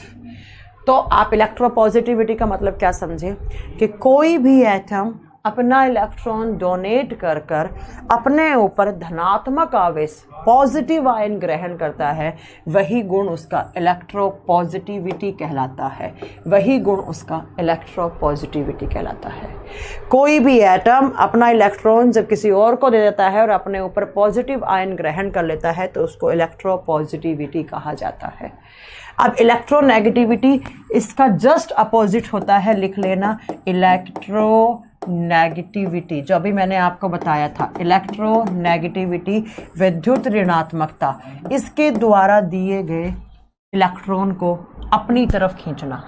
A: तो आप इलेक्ट्रोपॉजिटिविटी का मतलब क्या समझे कि कोई भी एटम अपना इलेक्ट्रॉन डोनेट कर कर अपने ऊपर धनात्मक आवेश पॉजिटिव आयन ग्रहण करता है, वही गुण उसका इलेक्ट्रोपॉजिटिविटी कहलाता है, वही गुण उसका इलेक्ट्रोपॉजिटिविटी कहलाता है। कोई भी एटम अपना इलेक्ट्रॉन जब किसी और को दे देता है और अपने ऊपर पॉजिटिव आयन ग्रहण कर लेता है तो उसको इलेक्ट्रोपॉजिटिविटी कहा जाता है। अब इलेक्ट्रोनेगेटिविटी इसका जस्ट अपोजिट होता है, लिख लेना इलेक्ट्रोनेगेटिविटी, जो अभी मैंने आपको बताया था। इलेक्ट्रोनेगेटिविटी विद्युत ऋणात्मकता, इसके द्वारा दिए गए इलेक्ट्रॉन को अपनी तरफ खींचना।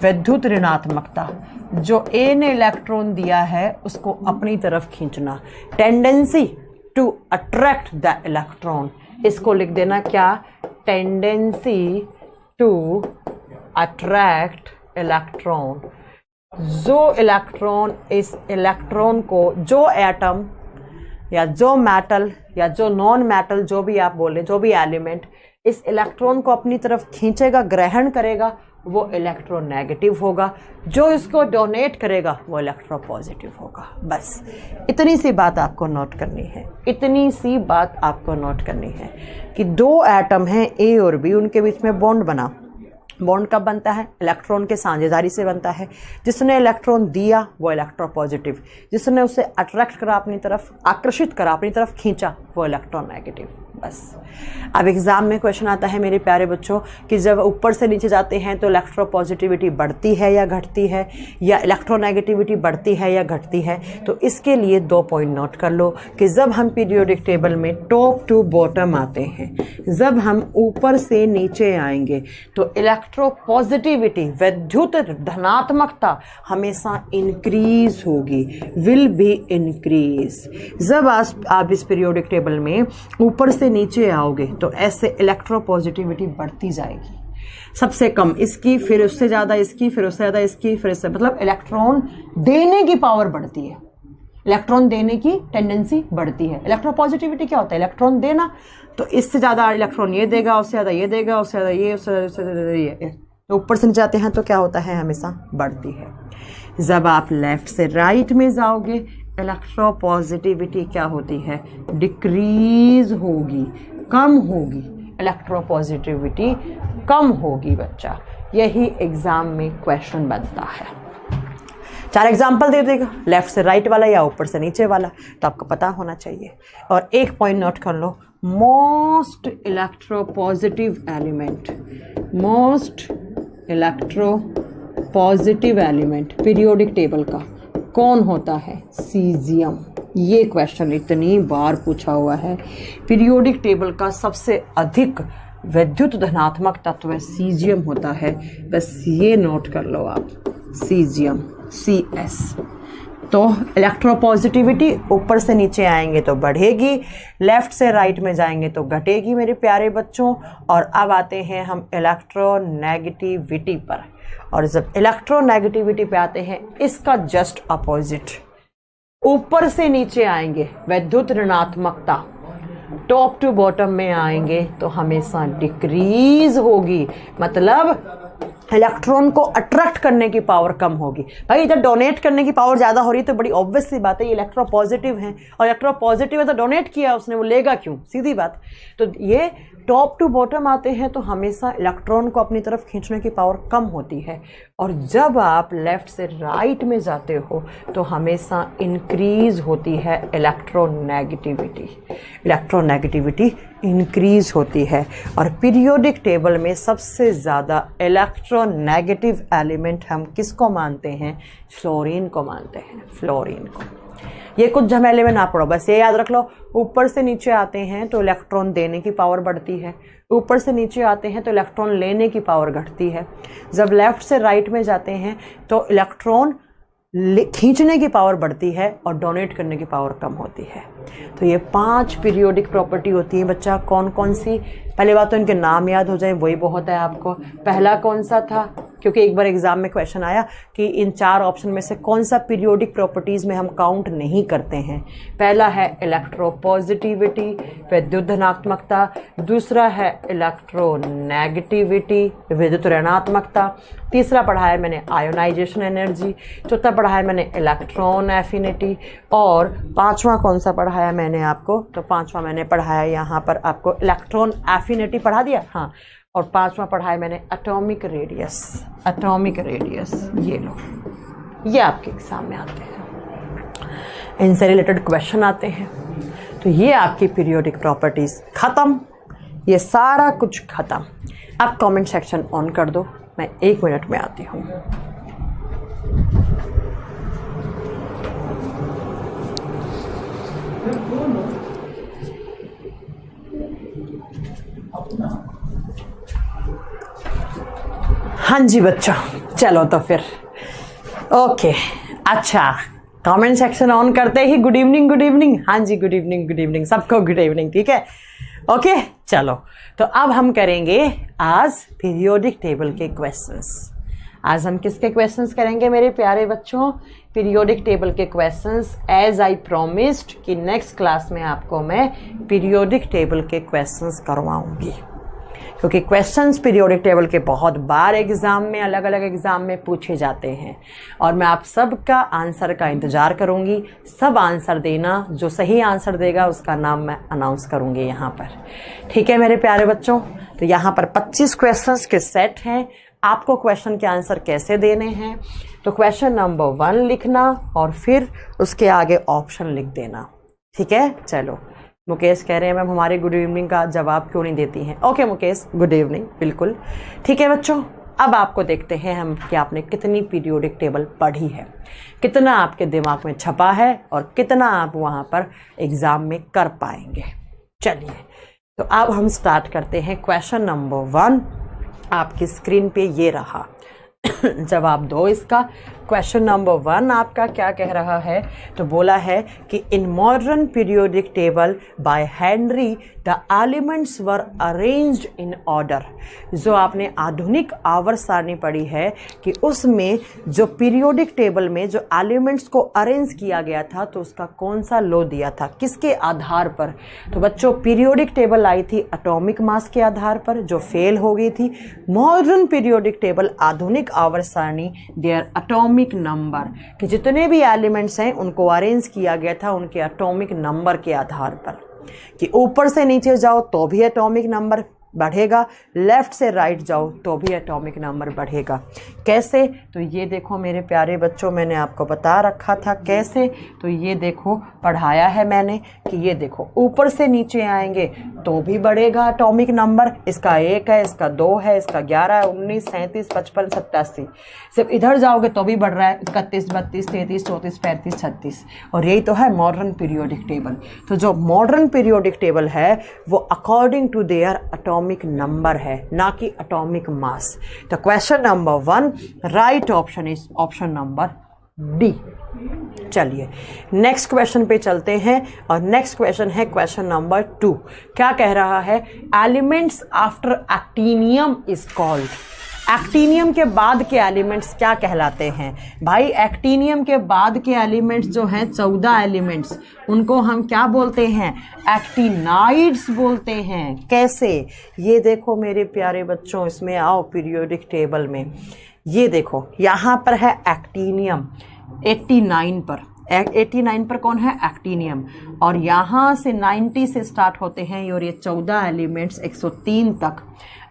A: विद्युत ऋणात्मकता, जो ए ने इलेक्ट्रॉन दिया है उसको अपनी तरफ खींचना। Tendency to attract the electron, इसको लिख देना क्या? Tendency to attract electron. जो इलेक्ट्रॉन इस इलेक्ट्रॉन को, जो एटम या जो मेटल या जो नॉन मेटल, जो भी आप बोले, जो भी एलिमेंट इस इलेक्ट्रॉन को अपनी तरफ खींचेगा, ग्रहण करेगा, वो इलेक्ट्रोनेगेटिव होगा। जो इसको डोनेट करेगा वो इलेक्ट्रोपॉजिटिव होगा। बस इतनी सी बात आपको नोट करनी है, इतनी सी बात आपको नोट करनी है कि दो एटम हैं ए और बी, उनके बीच में बॉन्ड बना। बॉन्ड कब बनता है? इलेक्ट्रॉन के साझेदारी से बनता है। जिसने इलेक्ट्रॉन दिया वो इलेक्ट्रोपॉजिटिव, जिसने उसे अट्रैक्ट करा अपनी तरफ, आकर्षित करा अपनी तरफ, खींचा, वो इलेक्ट्रोनेगेटिव। बस अब एग्जाम में क्वेश्चन आता है मेरे प्यारे बच्चों कि जब ऊपर से नीचे जाते हैं तो इलेक्ट्रोपॉजिटिविटी बढ़ती है या घटती है, या इलेक्ट्रोनेगेटिविटी बढ़ती है या घटती है। तो इसके लिए 2 पॉइंट नोट कर लो कि जब हम पीरियोडिक टेबल में टॉप टू बॉटम आते हैं, जब हम ऊपर से नीचे आएंगे तो इलेक्ट्रोपॉजिटिविटी विद्युत धनात्मकता हमेशा इंक्रीज होगी, विल बी इंक्रीज। जब आप इस पीरियोडिक टेबल में ऊपर से नीचे आओगे तो ऐसे इलेक्ट्रोपॉजिटिविटी बढ़ती जाएगी। सबसे कम इसकी, फिर उससे ज़्यादा इसकी, फिर उससे ज़्यादा इसकी, फिर इससे, मतलब इलेक्ट्रॉन देने की पावर बढ़ती है, इलेक्ट्रॉन देने की टेंडेंसी बढ़ती है। इलेक्ट्रोपॉजिटिविटी क्या होता है? इलेक्ट्रॉन देना। तो इससे ज़्यादा इलेक्ट्रॉन ये देगा, उससे ज़्यादा ये देगा, उससे ज़्यादा ये, उससे ज़्यादा ये। तो ऊपर से नीचे जाते हैं तो क्या होता है? हमेशा बढ़ती है। जब आप लेफ्ट से राइट में जाओगे इलेक्ट्रोपॉजिटिविटी क्या होती है? डिक्रीज होगी, कम होगी, इलेक्ट्रोपॉजिटिविटी कम होगी बच्चा। यही एग्जाम में क्वेश्चन बनता है। 4 एग्जाम्पल दे देगा, लेफ्ट से राइट वाला या ऊपर से नीचे वाला, तो आपको पता होना चाहिए। और एक पॉइंट नोट कर लो, most electropositive element, most electropositive element periodic table का कौन होता है? सीजियम। ये क्वेश्चन इतनी बार पूछा हुआ है। पीरियोडिक टेबल का सबसे अधिक विद्युत धनात्मक तत्व सीजियम होता है, बस ये नोट कर लो आप, सीजियम, CS। तो इलेक्ट्रोपॉजिटिविटी ऊपर से नीचे आएंगे तो बढ़ेगी, लेफ्ट से राइट में जाएंगे तो घटेगी मेरे प्यारे बच्चों। और अब आते हैं हम इलेक्ट्रोनेगेटिविटी पर। और जब इलेक्ट्रोनेगेटिविटी पे आते हैं, इसका जस्ट अपोजिट, ऊपर से नीचे आएंगे विद्युत ऋणात्मकता, टॉप टू बॉटम में आएंगे तो हमेशा डिक्रीज होगी, मतलब इलेक्ट्रॉन को अट्रैक्ट करने की पावर कम होगी। भाई इधर डोनेट करने की पावर ज़्यादा हो रही है तो बड़ी ऑब्वियस सी बात है, ये इलेक्ट्रोपॉजिटिव है और इलेक्ट्रोपॉजिटिव है तो डोनेट किया उसने, वो लेगा क्यों? सीधी बात। तो ये टॉप टू बॉटम आते हैं तो हमेशा इलेक्ट्रॉन को अपनी तरफ खींचने की पावर कम होती है। और जब आप लेफ्ट से राइट में जाते हो तो हमेशा इंक्रीज होती है इलेक्ट्रोनेगेटिविटी। इलेक्ट्रोनेगेटिविटी इंक्रीज होती है और पीरियोडिक टेबल में सबसे ज़्यादा इलेक्ट्रोनेगेटिव एलिमेंट हम किसको मानते हैं? फ्लोरीन को मानते हैं, फ्लोरीन को। ये कुछ झमेले में ना पड़ो, बस ये याद रख लो, ऊपर से नीचे आते हैं तो इलेक्ट्रॉन देने की पावर बढ़ती है, ऊपर से नीचे आते हैं तो इलेक्ट्रॉन लेने की पावर घटती है। जब लेफ्ट से राइट में जाते हैं तो इलेक्ट्रॉन खींचने की पावर बढ़ती है और डोनेट करने की पावर कम होती है। तो ये 5 पीरियोडिक प्रॉपर्टी होती है बच्चा। कौन कौन सी? पहले बात तो इनके नाम याद हो जाए, वही बहुत है आपको। पहला कौन सा था? क्योंकि एक बार एग्जाम में क्वेश्चन आया कि इन 4 ऑप्शन में से कौन सा पीरियोडिक प्रॉपर्टीज में हम काउंट नहीं करते हैं। पहला है इलेक्ट्रोपॉजिटिविटी, विद्युत धनात्मकता। दूसरा है इलेक्ट्रोनेगेटिविटी, विद्युत ऋणात्मकता। तीसरा पढ़ा है मैंने आयोनाइजेशन एनर्जी। चौथा पढ़ा है मैंने इलेक्ट्रॉन एफिनिटी। और 5वां कौन सा पढ़ाया मैंने आपको? तो 5वां मैंने पढ़ाया यहाँ पर आपको इलेक्ट्रॉन एफिनिटी पढ़ा दिया, हाँ। और 5वां पढ़ा है मैंने एटॉमिक रेडियस। एटॉमिक रेडियस ये लो, ये आपके एग्जाम में आते हैं, इनसे रिलेटेड क्वेश्चन आते हैं। तो ये आपकी पीरियोडिक प्रॉपर्टीज खत्म, ये सारा कुछ खत्म। अब कमेंट सेक्शन ऑन कर दो, मैं 1 मिनट में आती हूँ। हाँ जी बच्चों, चलो तो फिर ओके। अच्छा, कमेंट सेक्शन ऑन करते ही गुड इवनिंग, गुड इवनिंग। हाँ जी, गुड इवनिंग, गुड इवनिंग, सबको गुड इवनिंग, ठीक है। ओके चलो, तो अब हम करेंगे आज पीरियोडिक टेबल के क्वेश्चंस। आज हम किसके क्वेश्चंस करेंगे मेरे प्यारे बच्चों? पीरियोडिक टेबल के क्वेश्चंस। एज आई प्रॉमिस्ड कि नेक्स्ट क्लास में आपको मैं पीरियोडिक टेबल के क्वेश्चंस करवाऊंगी, क्योंकि क्वेश्चंस पीरियोडिक टेबल के बहुत बार एग्जाम में, अलग अलग एग्जाम में पूछे जाते हैं और मैं आप सबका आंसर का इंतजार करूंगी। सब आंसर देना, जो सही आंसर देगा उसका नाम मैं अनाउंस करूंगी यहाँ पर, ठीक है मेरे प्यारे बच्चों। तो यहाँ पर 25 क्वेश्चंस के सेट हैं। आपको क्वेश्चन के आंसर कैसे देने हैं? तो क्वेश्चन नंबर 1 लिखना और फिर उसके आगे ऑप्शन लिख देना, ठीक है। चलो, मुकेश कह रहे हैं मैम हमारे गुड इवनिंग का जवाब क्यों नहीं देती हैं? ओके मुकेश, गुड इवनिंग, बिल्कुल ठीक है बच्चों। अब आपको देखते हैं हम कि आपने कितनी पीरियोडिक टेबल पढ़ी है, कितना आपके दिमाग में छपा है और कितना आप वहाँ पर एग्जाम में कर पाएंगे। चलिए, तो अब हम स्टार्ट करते हैं। क्वेश्चन नंबर 1 आपकी स्क्रीन पे ये रहा। जवाब दो इसका। क्वेश्चन नंबर 1 आपका क्या कह रहा है? तो बोला है कि इन modern periodic table by Henry the elements were arranged in order. जो आपने आधुनिक आवर्त सारणी पढ़ी है कि उसमें जो पीरियोडिक टेबल में जो एलिमेंट्स को अरेंज किया गया था, तो उसका कौन सा लॉ दिया था, किसके आधार पर? तो बच्चों, पीरियोडिक टेबल आई थी एटॉमिक मास के आधार पर, जो फेल हो गई थी। मॉडर्न पीरियोडिक टेबल, आधुनिक आवर्त सारणी, देयर एटॉमिक नंबर, कि जितने भी एलिमेंट्स हैं उनको अरेंज किया गया था उनके एटॉमिक नंबर के आधार पर, कि ऊपर से नीचे जाओ तो भी एटॉमिक नंबर बढ़ेगा, लेफ्ट से राइट जाओ तो भी एटॉमिक नंबर बढ़ेगा। कैसे? तो ये देखो मेरे प्यारे बच्चों, मैंने आपको बता रखा था कैसे। तो ये देखो, पढ़ाया है मैंने कि ये देखो, ऊपर से नीचे आएंगे तो भी बढ़ेगा एटॉमिक नंबर। इसका 1 है, इसका 2 है, इसका 11 है, 19, 37, 55, 87। सिर्फ इधर जाओगे तो भी बढ़ रहा है, 31, 32, 33, 34, 35, 36। और यही तो है मॉडर्न पीरियोडिक टेबल। तो जो मॉडर्न पीरियोडिक टेबल है वो according to their atomic number है, ना कि एटॉमिक मास। तो question number 1 right option is option number D. चलिए नेक्स्ट क्वेश्चन पे चलते हैं और नेक्स्ट क्वेश्चन है क्वेश्चन नंबर 2। क्या कह रहा है? Elements after actinium is called. Actinium के बाद के एलिमेंट्स क्या कहलाते हैं? भाई एक्टिनियम के बाद के एलिमेंट्स जो हैं 14 एलिमेंट्स, उनको हम क्या बोलते हैं? एक्टिनाइड्स बोलते हैं। कैसे? ये देखो मेरे प्यारे बच्चों, इसमें आओ पीरियोडिक टेबल में, ये देखो यहाँ पर है एक्टिनियम 89 पर, 89 पर कौन है? एक्टीनियम। और यहाँ से 90 से स्टार्ट होते हैं और ये 14 एलिमेंट्स 103 तक।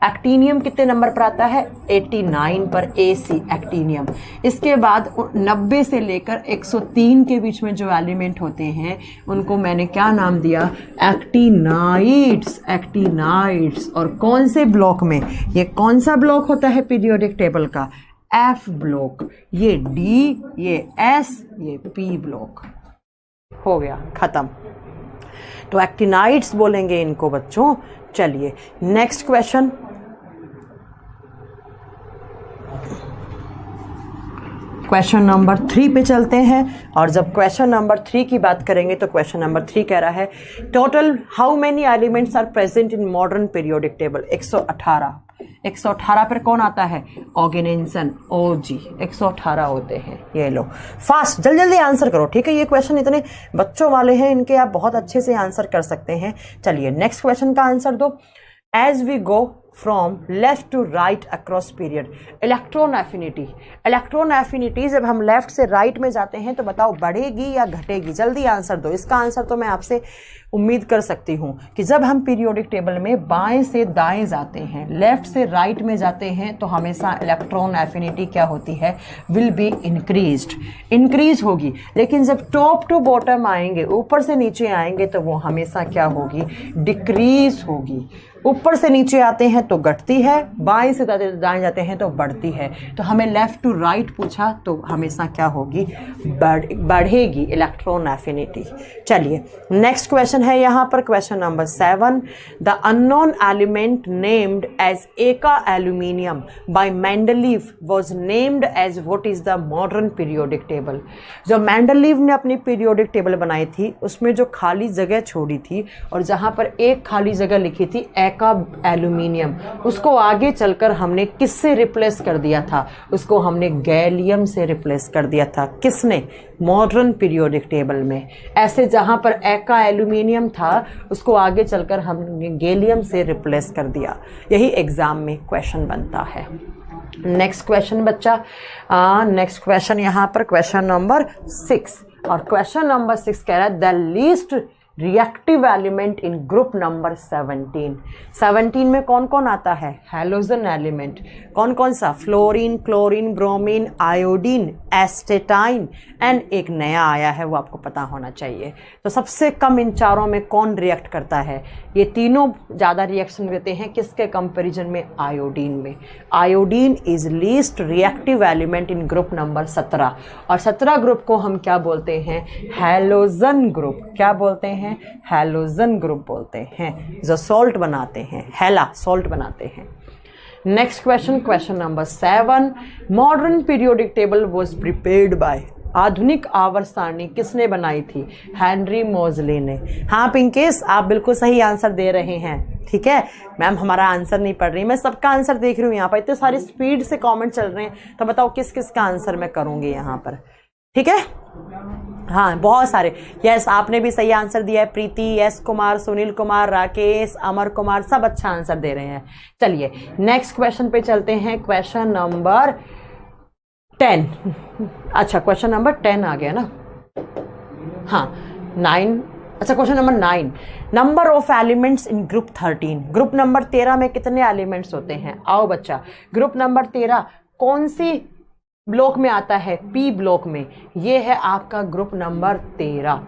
A: एक्टीनियम कितने नंबर पर आता है? 89 पर, AC एक्टीनियम। इसके बाद 90 से लेकर 103 के बीच में जो एलिमेंट होते हैं उनको मैंने क्या नाम दिया? एक्टिनाइड्स। एक्टिनाइड्स। और कौन से ब्लॉक में? ये कौन सा ब्लॉक होता है पीरियोडिक टेबल का? F block. ये D, ये S, ये P ब्लॉक। हो गया, खत्म। तो एक्टिनाइड्स बोलेंगे इनको बच्चों। चलिए नेक्स्ट क्वेश्चन। क्वेश्चन नंबर 3 पे चलते हैं। और जब क्वेश्चन नंबर 3 की बात करेंगे तो क्वेश्चन नंबर 3 कह रहा है total how many elements are present in modern periodic table? 118। 118 पर कौन आता है? ऑर्गेनिजन, OG। 118 होते हैं। ये लो, फास्ट, जल्दी जल्दी आंसर करो, ठीक है? ये क्वेश्चन इतने बच्चों वाले हैं, इनके आप बहुत अच्छे से आंसर कर सकते हैं। चलिए नेक्स्ट क्वेश्चन का आंसर दो। As we go from left to right across period, electron affinity. Electron affinity जब हम लेफ्ट से राइट में जाते हैं तो बताओ बढ़ेगी या घटेगी? जल्दी आंसर दो। इसका आंसर तो मैं आपसे उम्मीद कर सकती हूँ कि जब हम पीरियोडिक टेबल में बाएं से दाएं जाते हैं, लेफ्ट से राइट में जाते हैं, तो हमेशा इलेक्ट्रॉन एफिनिटी क्या होती है? विल बी इंक्रीज्ड, इंक्रीज होगी। लेकिन जब टॉप टू बॉटम आएंगे, ऊपर से नीचे आएंगे, तो वो हमेशा क्या होगी? डिक्रीज होगी। ऊपर से नीचे आते हैं तो घटती है, बाएं से दाएं जाते हैं तो बढ़ती है। तो हमें लेफ्ट टू राइट पूछा तो हमेशा क्या होगी? बढ़ेगी इलेक्ट्रॉन एफिनिटी। चलिए नेक्स्ट क्वेश्चन है यहाँ पर, question number 7। The unknown element named as eka aluminium by Mendeleev was named as what is the modern periodic table? जो मेंडलीव ने अपनी पीरियोडिक टेबल बनाई थी उसमें जो खाली जगह छोड़ी थी और जहां पर एक खाली जगह लिखी थी का एल्यूमिनियम, उसको आगे चलकर हमने किससे रिप्लेस कर दिया था? उसको हमने गैलियम से रिप्लेस कर दिया था। किसने? मॉडर्न पीरियोडिक टेबल में। ऐसे जहां पर एका एल्यूमिनियम था उसको आगे चलकर हमने गैलियम से रिप्लेस कर दिया। यही एग्जाम में क्वेश्चन बनता है। नेक्स्ट क्वेश्चन बच्चा, नेक्स्ट क्वेश्चन यहाँ पर क्वेश्चन नंबर 6। और क्वेश्चन नंबर 6 कह रहा है the least reactive element in group number 17। 17 में कौन कौन आता है? Halogen element. कौन कौन सा? Fluorine, chlorine, bromine, iodine, astatine and एक नया आया है, वो आपको पता होना चाहिए। तो सबसे कम इन चारों में कौन रिएक्ट करता है? ये तीनों ज़्यादा रिएक्शन देते हैं। किसके कंपैरिजन में? आयोडीन में। Iodine is least reactive element in group number 17। और 17 ग्रुप को हम क्या बोलते हैं? Halogen group. क्या बोलते हैं? हैलोजन ग्रुप बोलते हैं, जो सॉल्ट बनाते हैं, हैला सॉल्ट बनाते हैं। Next question, question number 7। Modern periodic table was prepared by. आधुनिक आवर्त सारणी किसने बनाई थी? हेनरी मोजले ने। हाँ पिंकेश, आप बिल्कुल सही आंसर दे रहे हैं। ठीक है मैम, हमारा आंसर नहीं पढ़ रही, मैं सबका आंसर देख रही हूँ। यहाँ पर इतने सारी स्पीड से कमेंट चल रहे हैं, तो बताओ किस किस का आंसर मैं करूँगी यहाँ पर। ठीक है, हाँ बहुत सारे। यस, आपने भी सही आंसर दिया है। प्रीति, यस कुमार, सुनील कुमार, राकेश, अमर कुमार, सब अच्छा आंसर दे रहे हैं। चलिए नेक्स्ट क्वेश्चन पे चलते हैं। Question number 10। अच्छा क्वेश्चन नंबर 10 आ गया ना? हाँ 9। अच्छा question number 9। Number of elements in group 13। Group number 13 में कितने एलिमेंट्स होते हैं? आओ बच्चा, ग्रुप नंबर 13 कौन सी ब्लॉक में आता है? पी ब्लॉक में। ये है आपका ग्रुप नंबर 13।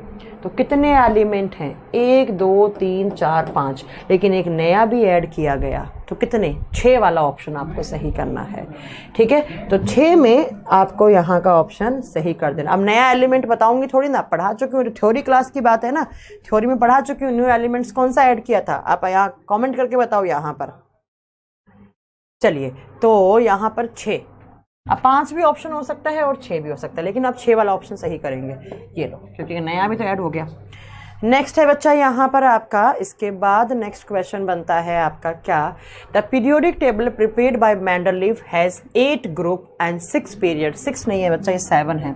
A: तो कितने एलिमेंट हैं? 1 2 3 4 5, लेकिन एक नया भी ऐड किया गया। तो कितने? 6 वाला ऑप्शन आपको सही करना है। ठीक है, तो 6 में आपको यहाँ का ऑप्शन सही कर देना। अब नया एलिमेंट बताऊंगी थोड़ी ना, पढ़ा चुकी हूँ, थ्योरी क्लास की बात है ना, थ्योरी में पढ़ा चुकी हूँ। न्यू एलिमेंट्स कौन सा ऐड किया था? आप यहाँ कॉमेंट करके बताओ यहाँ पर। चलिए, तो यहाँ पर 6। अब 5 भी ऑप्शन हो सकता है और 6 भी हो सकता है, लेकिन आप 6 वाला ऑप्शन सही करेंगे। ये लो, क्योंकि नया भी तो ऐड हो गया। नेक्स्ट है बच्चा यहाँ पर आपका, इसके बाद नेक्स्ट क्वेश्चन बनता है आपका क्या, the periodic table prepared by Mendeleev has 8 group and 6 period. 6 नहीं है बच्चा, ये 7 है,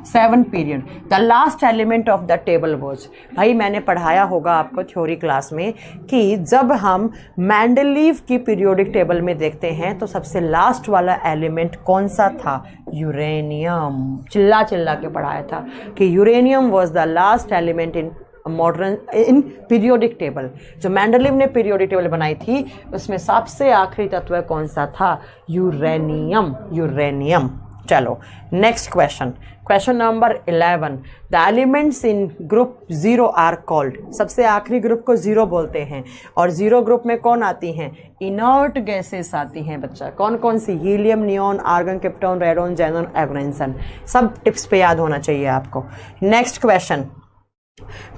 A: 7 period. The last element of the table was, भाई मैंने पढ़ाया होगा आपको थ्योरी क्लास में कि जब हम मेंडलीव की पीरियोडिक टेबल में देखते हैं तो सबसे लास्ट वाला एलिमेंट कौन सा था, यूरेनियम। चिल्ला चिल्ला के पढ़ाया था कि uranium was the last element in periodic table. जो मेंडलीव ने पीरियोडिक टेबल बनाई थी उसमें सबसे आखिरी तत्व कौन सा था, यूरेनियम, यूरेनियम। चलो next question, question number 11, the elements in group 0 are called. सबसे आखिरी ग्रुप को 0 बोलते हैं, और 0 ग्रुप में कौन आती हैं, इनर्ट गैसेस आती हैं बच्चा। कौन कौन सी, helium, neon, argon, krypton, radon, xenon, oganesson. सब टिप्स पे याद होना चाहिए आपको। Next question,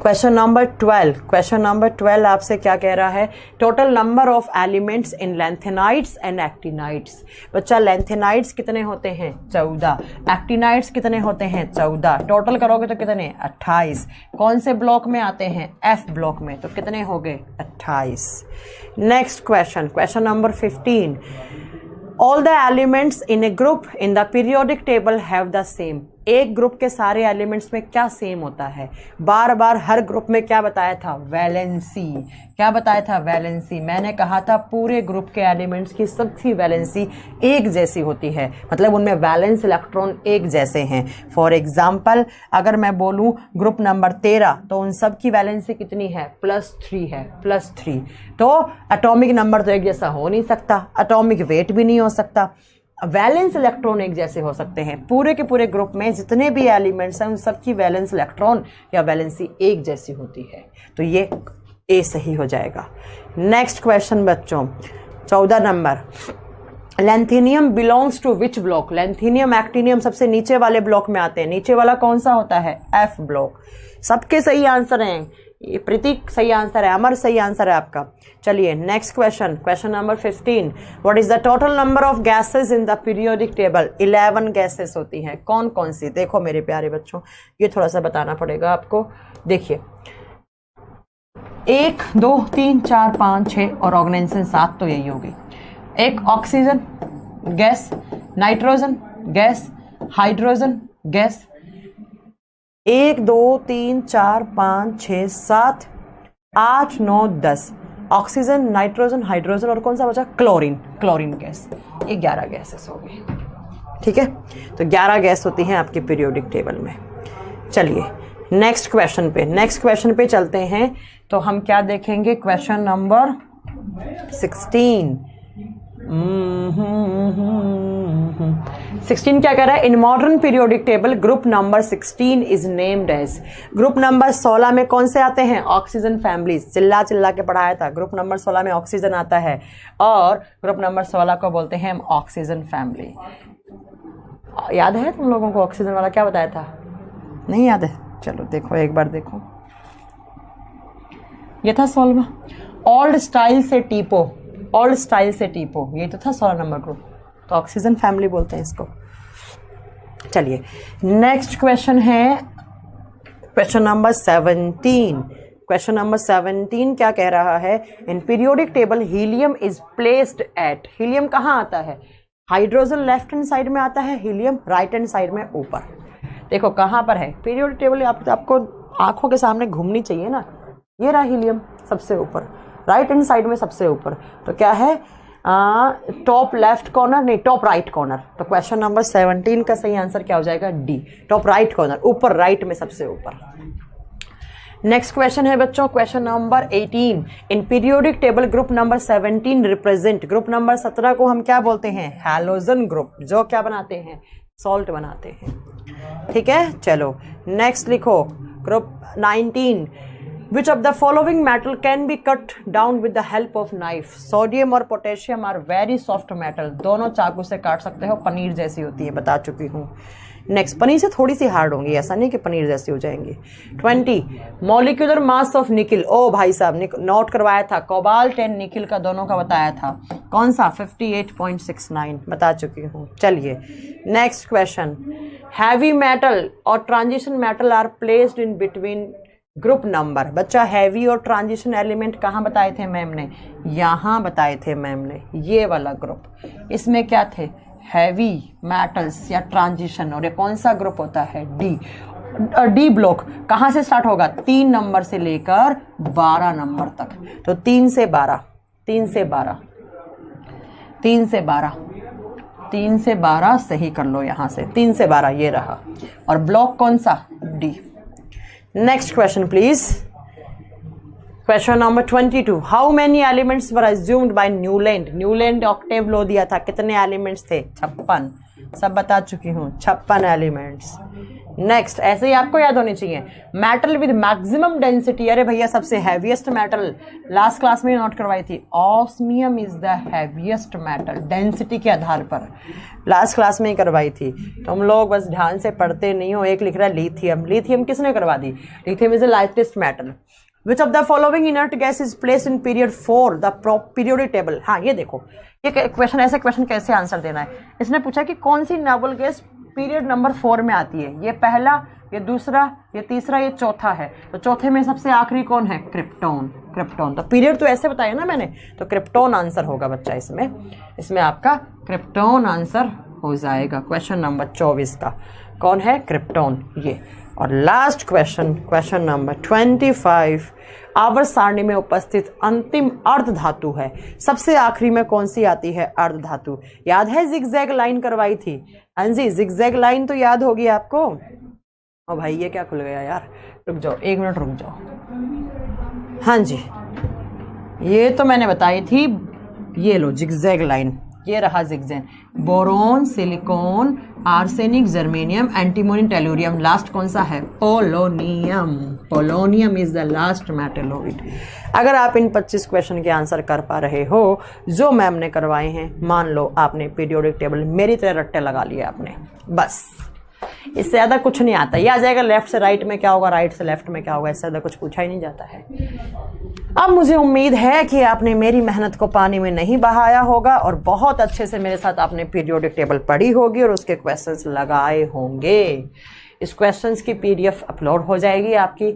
A: question number 12, question number 12 आपसे क्या कह रहा है, total number of elements in lanthanides and actinides. बच्चा लैंथेनाइड्स कितने होते हैं, 14, एक्टिनाइड्स कितने होते हैं, 14, टोटल करोगे तो कितने, 28। कौन से ब्लॉक में आते हैं, एफ ब्लॉक में, तो कितने हो गए, 28। Next question, question number 15, all the elements in A group in the periodic table have the same. एक ग्रुप के सारे एलिमेंट्स में क्या सेम होता है, बार बार हर ग्रुप में क्या बताया था, वैलेंसी। क्या बताया था, वैलेंसी। मैंने कहा था पूरे ग्रुप के एलिमेंट्स की सबकी वैलेंसी एक जैसी होती है, मतलब उनमें वैलेंस इलेक्ट्रॉन एक जैसे हैं। फॉर एग्जाम्पल अगर मैं बोलूं ग्रुप नंबर 13 तो उन सब की वैलेंसी कितनी है, +3 है, +3। तो एटॉमिक नंबर तो एक जैसा हो नहीं सकता, एटॉमिक वेट भी नहीं हो सकता, वैलेंस इलेक्ट्रॉन एक जैसे हो सकते हैं। पूरे के पूरे ग्रुप में जितने भी एलिमेंट्स हैं उन सबकी वैलेंस इलेक्ट्रॉन या वैलेंसी एक जैसी होती है, तो ये ए सही हो जाएगा। नेक्स्ट क्वेश्चन बच्चों 14 number, lanthanum belongs to which block. Lanthanum actinium सबसे नीचे वाले ब्लॉक में आते हैं, नीचे वाला कौन सा होता है, एफ ब्लॉक। सबके सही आंसर हैं, ये प्रतीक सही आंसर है, अमर सही आंसर है आपका। चलिए next question, question number 15, what is the total number of gases in the periodic table. 11 gases होती हैं, कौन कौन सी, देखो मेरे प्यारे बच्चों ये थोड़ा सा बताना पड़ेगा आपको। देखिए 1 2 3 4 5 6 और ऑर्गेनाइजेशन 7 तो यही होगी। एक oxygen gas, nitrogen gas, hydrogen gas, 1 2 3 4 5 6 7 8 9 10 oxygen, nitrogen, hydrogen और कौन सा बचा, क्लोरीन, क्लोरीन गैस। ये 11 गैसेस हो गए, ठीक है। तो 11 गैस होती हैं आपके पीरियोडिक टेबल में। चलिए नेक्स्ट क्वेश्चन पे चलते हैं। तो हम क्या देखेंगे, क्वेश्चन नंबर 16। 16 क्या कह रहा है, in modern periodic table group number 16 is named as. Group number 16 में कौन से आते हैं, ऑक्सीजन फैमिलीज। चिल्ला चिल्ला के पढ़ाया था, ग्रुप नंबर 16 में ऑक्सीजन आता है और ग्रुप नंबर 16 को बोलते हैं हम ऑक्सीजन फैमिली। याद है तुम लोगों को ऑक्सीजन वाला क्या बताया था, नहीं याद है, चलो देखो एक बार देखो, ये था 16। ओल्ड स्टाइल से टीपो, ओल्ड स्टाइल से टीपो, ये तो था 16 नंबर ग्रुप, तो ऑक्सीजन फैमिली बोलते हैं इसको। चलिए नेक्स्ट क्वेश्चन है क्वेश्चन नंबर 17। क्वेश्चन नंबर 17 क्या कह रहा है, इन periodic table helium is placed at. Helium कहाँ आता है, हाइड्रोजन लेफ्ट हैंड साइड में आता है, हीलियम राइट हैंड साइड में ऊपर। देखो कहाँ पर है पीरियोडिक टेबल, आपको आंखों के सामने घूमनी चाहिए ना। ये रहा हीलियम सबसे ऊपर, राइट हैंड साइड में सबसे ऊपर, तो क्या है टॉप लेफ्ट कॉर्नर, नहीं टॉप राइट कॉर्नर। तो क्वेश्चन नंबर 17 का सही आंसर क्या हो जाएगा, डी, टॉप राइट कॉर्नर, ऊपर राइट में सबसे ऊपर। नेक्स्ट क्वेश्चन है बच्चों क्वेश्चन नंबर 18, इन periodic table group number 17 represent. Group number 17 को हम क्या बोलते हैं, हैलोजन ग्रुप, जो क्या बनाते हैं, सॉल्ट बनाते हैं, ठीक है। चलो नेक्स्ट लिखो group 19, Which of the following metal can be cut down with the help of knife? Sodium और potassium are very soft metal, दोनों चाकू से काट सकते हो, पनीर जैसी होती है, बता चुकी हूँ। नेक्स्ट, पनीर से थोड़ी सी हार्ड होंगी, ऐसा नहीं कि पनीर जैसी हो जाएंगी। 20 मॉलिक्यूलर मास ऑफ निकिल। ओ भाई साहब नोट करवाया था, कोबाल्ट एंड निकिल का दोनों का बताया था, कौन सा, 58.69 बता चुकी हूँ। चलिए नेक्स्ट क्वेश्चन, हैवी मेटल और transition metal are placed in between group number. बच्चा हैवी और ट्रांजिशन एलिमेंट कहाँ बताए थे मैम ने? यहाँ बताए थे मैम ने, ये वाला ग्रुप। इसमें क्या थे? हैवी मेटल्स या ट्रांजिशन। और ये कौन सा ग्रुप होता है? डी। डी ब्लॉक कहाँ से स्टार्ट होगा? 3 नंबर से लेकर 12 नंबर तक। तो 3 से 12, 3 से 12, 3 से 12, 3 से 12 सही कर लो यहाँ से, 3 से 12 ये रहा। और ब्लॉक कौन सा? D. Next question please. Question number 22। How many elements were assumed by Newland? Newland octave law दिया था, कितने एलिमेंट्स थे? 56। सब बता चुकी हूँ, 56 एलिमेंट्स। नेक्स्ट, ऐसे ही आपको याद होनी चाहिए। मेटल विद मैक्सिमम डेंसिटी, अरे भैया सबसे हैवीएस्ट मेटल लास्ट क्लास में नोट करवाई थी, osmium is the heaviest metal, density के आधार पर लास्ट क्लास में ही करवाई थी। तुम लोग बस ध्यान से पढ़ते नहीं हो। एक लिख रहा है लिथियम, लिथियम किसने करवा दी? Lithium is the lightest metal. Which of the following inert gas is placed in period 4 the periodic table? हाँ ये देखो, ये क्वेश्चन, ऐसे क्वेश्चन कैसे आंसर देना है। इसने पूछा कि कौन सी नोबल गैस पीरियड नंबर 4 में आती है। ये पहला, ये दूसरा, ये तीसरा, ये चौथा है। तो चौथे में सबसे आखिरी कौन है? क्रिप्टॉन। क्रिप्टॉन। तो पीरियड तो ऐसे बताया ना मैंने, तो क्रिप्टॉन आंसर होगा बच्चा इसमें। इसमें आपका क्रिप्टॉन आंसर हो जाएगा क्वेश्चन नंबर 24 का। कौन है? क्रिप्टॉन, ये। और लास्ट क्वेश्चन, क्वेश्चन नंबर 25। आवर्त सारणी में उपस्थित अंतिम अर्ध धातु है। सबसे आखिरी में कौन सी आती है? अर्ध धातु। याद है जिगजैग लाइन करवाई थी? हाँ जी, जिगजैग लाइन तो याद होगी आपको। ओ भाई ये क्या खुल गया यार, रुक जाओ 1 मिनट रुक जाओ। हाँ जी, ये तो मैंने बताई थी। ये लो जिगजैग लाइन, ये रहा zigzag. Boron, silicon, arsenic, germanium, antimony, tellurium. Last कौन सा है? Polonium. Polonium is the last metalloid. अगर आप इन 25 क्वेश्चन के आंसर कर पा रहे हो जो मैम ने करवाए हैं, मान लो आपने पीरियोडिक टेबल मेरी तरह रट्टे लगा लिए आपने, बस। इससे ज़्यादा कुछ नहीं आता। ये आ जाएगा लेफ्ट से राइट में क्या होगा, राइट से लेफ्ट में क्या होगा, इससे ज़्यादा कुछ पूछा ही नहीं जाता है। अब मुझे उम्मीद है कि आपने मेरी मेहनत को पानी में नहीं बहाया होगा और बहुत अच्छे से मेरे साथ आपने पीरियोडिक टेबल पढ़ी होगी और उसके क्वेश्चंस लगाए होंगे। इस क्वेश्चंस की पीडीएफ अपलोड हो जाएगी आपकी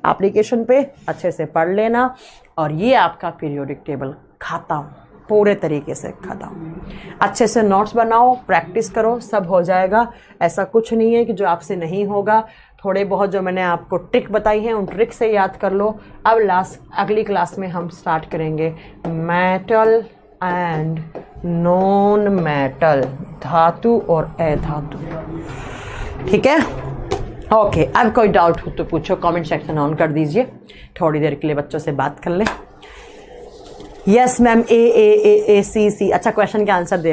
A: एप्लीकेशन पे, अच्छे से पढ़ लेना। और ये आपका पीरियोडिक टेबल खत्म, पूरे तरीके से खत्म। अच्छे से नोट्स बनाओ, प्रैक्टिस करो, सब हो जाएगा। ऐसा कुछ नहीं है कि जो आपसे नहीं होगा। थोड़े बहुत जो मैंने आपको ट्रिक बताई हैं उन ट्रिक से याद कर लो। अब अगली क्लास में हम स्टार्ट करेंगे मेटल एंड नॉन मेटल, धातु और अधातु। ठीक है, ओके। अब कोई डाउट हो तो पूछो, कमेंट सेक्शन ऑन कर दीजिए, थोड़ी देर के लिए बच्चों से बात कर ले। यस मैम, ए सी सी। अच्छा, क्वेश्चन के आंसर दे